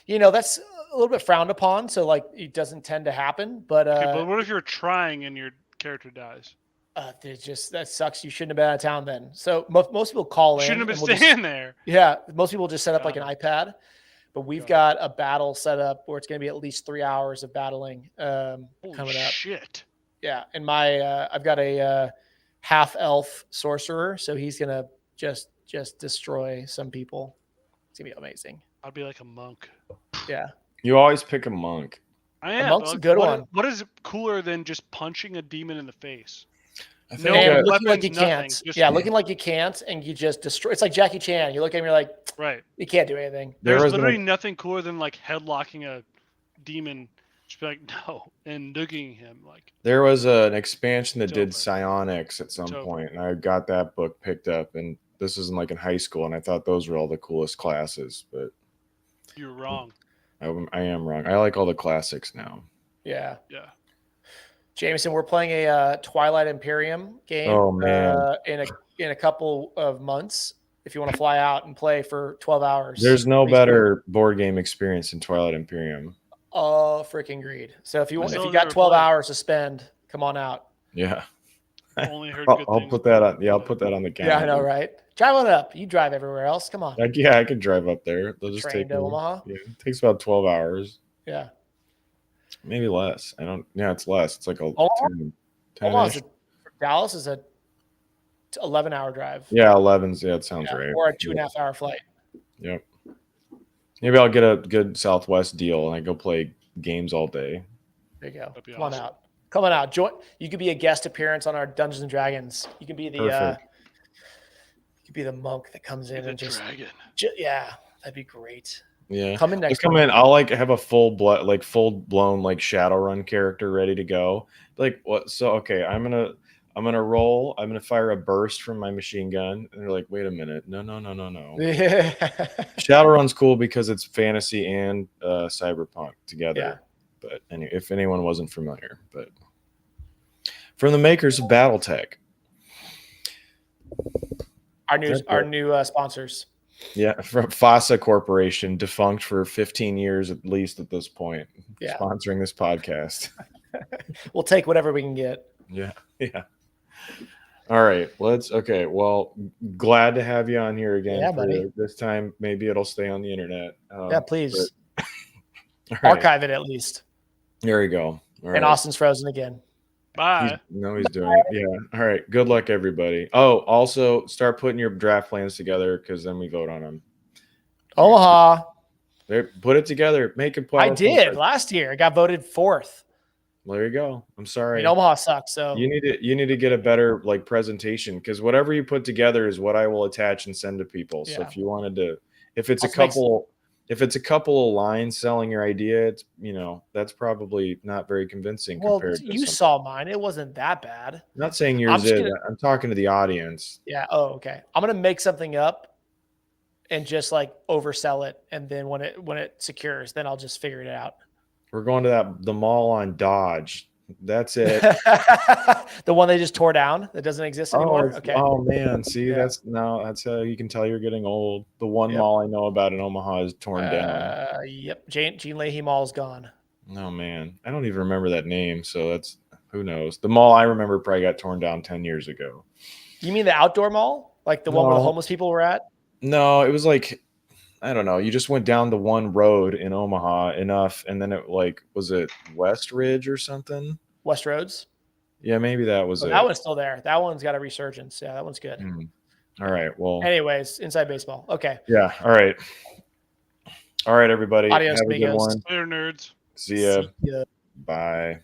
That's a little bit frowned upon, so like it doesn't tend to happen. But Okay, but what if you're trying and your character dies? that sucks. You shouldn't have been out of town then. So most people call You in. shouldn't have and been we'll just- staying there. Yeah, most people just set up like an Got iPad, but we've Got got a battle set up where it's going to be at least 3 hours of battling Holy coming up. shit! Yeah, and I've got a half elf sorcerer, so he's going to just destroy some people. It's going to be amazing. I'd be like a monk. Yeah, you always pick a monk. I am. monk's but a good what- one. What is cooler than just punching a demon in the face? I No, think and but- looking like weapons, you nothing, can't. just- Yeah, looking like you can't, and you just destroy. It's like Jackie Chan. You look at him, you're like, Right. you can't do anything. there There's was literally an, nothing cooler than like headlocking a demon. Just be like no, and nugging him like. there was an expansion that It's did over. psionics at some It's over. point, and I got that book picked up. And this is like in high school, and I thought those were all the coolest classes. But You're wrong. I am wrong. I like all the classics now. Yeah. Yeah. Jameson, we're playing a Twilight Imperium game Oh, man. in a couple of months. If you want to fly out and play for 12 hours. There's no Please better board game experience than Twilight Imperium. Oh, freaking agreed. So if you still got never 12 played. hours to spend, come on out. Yeah. Only heard good I'll things put that about on. Yeah, I'll it. put that on the calendar. Yeah, I know, right? Drive on up. You drive everywhere else. Come on. Yeah, I could drive up there. They'll just Train take to me. Omaha. Yeah, it takes about 12 hours. Yeah. Maybe less. I don't. Yeah, it's less. It's like a Omaha? 10 Omaha's Dallas is a 11-hour drive. Yeah, 11's. Yeah, it sounds right. Or a 2.5-hour flight. Yep. Maybe I'll get a good Southwest deal and I go play games all day. There you go. That'd be Come on awesome. out. Come on out. Join. You could be a guest appearance on our Dungeons and Dragons. You can be the Perfect. you could be the monk that comes in The and just dragon. yeah, that'd be great. Yeah. Come in I'll next come week. in. I'll like have a full blown like Shadowrun character ready to go. Like what? So okay, I'm gonna roll. I'm gonna fire a burst from my machine gun, and they're like, wait a minute, no. Yeah. Shadowrun's cool because it's fantasy and cyberpunk together. Yeah. But anyway, if anyone wasn't familiar, but from the makers of BattleTech. Our new sponsors. Yeah, from FASA Corporation, defunct for 15 years at least at this point, Yeah. sponsoring this podcast. We'll take whatever we can get. Yeah. All right, okay. Well, glad to have you on here again. Yeah, buddy. This time, maybe it'll stay on the internet. Yeah, please. All right. Archive it at least. There you go. All right. And Austin's frozen again. Bye. He's doing it. Yeah. All right. Good luck, everybody. Oh, also start putting your draft plans together because then we vote on them. Omaha. Put it together. Make it. I did last year. I got voted 4th. Well, there you go. I'm I sorry. mean, Omaha sucks. So You need to get a better like presentation because whatever you put together is what I will attach and send to people. So Yeah. if you wanted to, if it's Also a couple of lines selling your idea, it's that's probably not very convincing compared to you something. saw mine. It wasn't that bad. I'm not saying yours is. I'm talking to the audience. Yeah. Oh, okay. I'm gonna make something up and just like oversell it, and then when it secures, then I'll just figure it out. We're going to the mall on Dodge. That's it. The one they just tore down that doesn't exist anymore. Okay. Oh man, see Yeah. that's how you can tell you're getting old. The one Yep. mall I know about in Omaha is torn down. Yep. Gene Leahy Mall's gone. Oh man, I don't even remember that name. So that's who knows. The mall I remember probably got torn down 10 years ago. You mean the outdoor mall, like the one where the No. homeless people were at? No, it was like I don't know. You just went down the one road in Omaha enough, and then it was it West Ridge or something? West Roads. Yeah, maybe that was it. That one's still there. That one's got a resurgence. Yeah, that one's good. All right. Well. Anyways, inside baseball. Okay. Yeah. All right. All right, everybody. Adios, Have a good amigos. one. Later, nerds. See ya. See ya. Bye.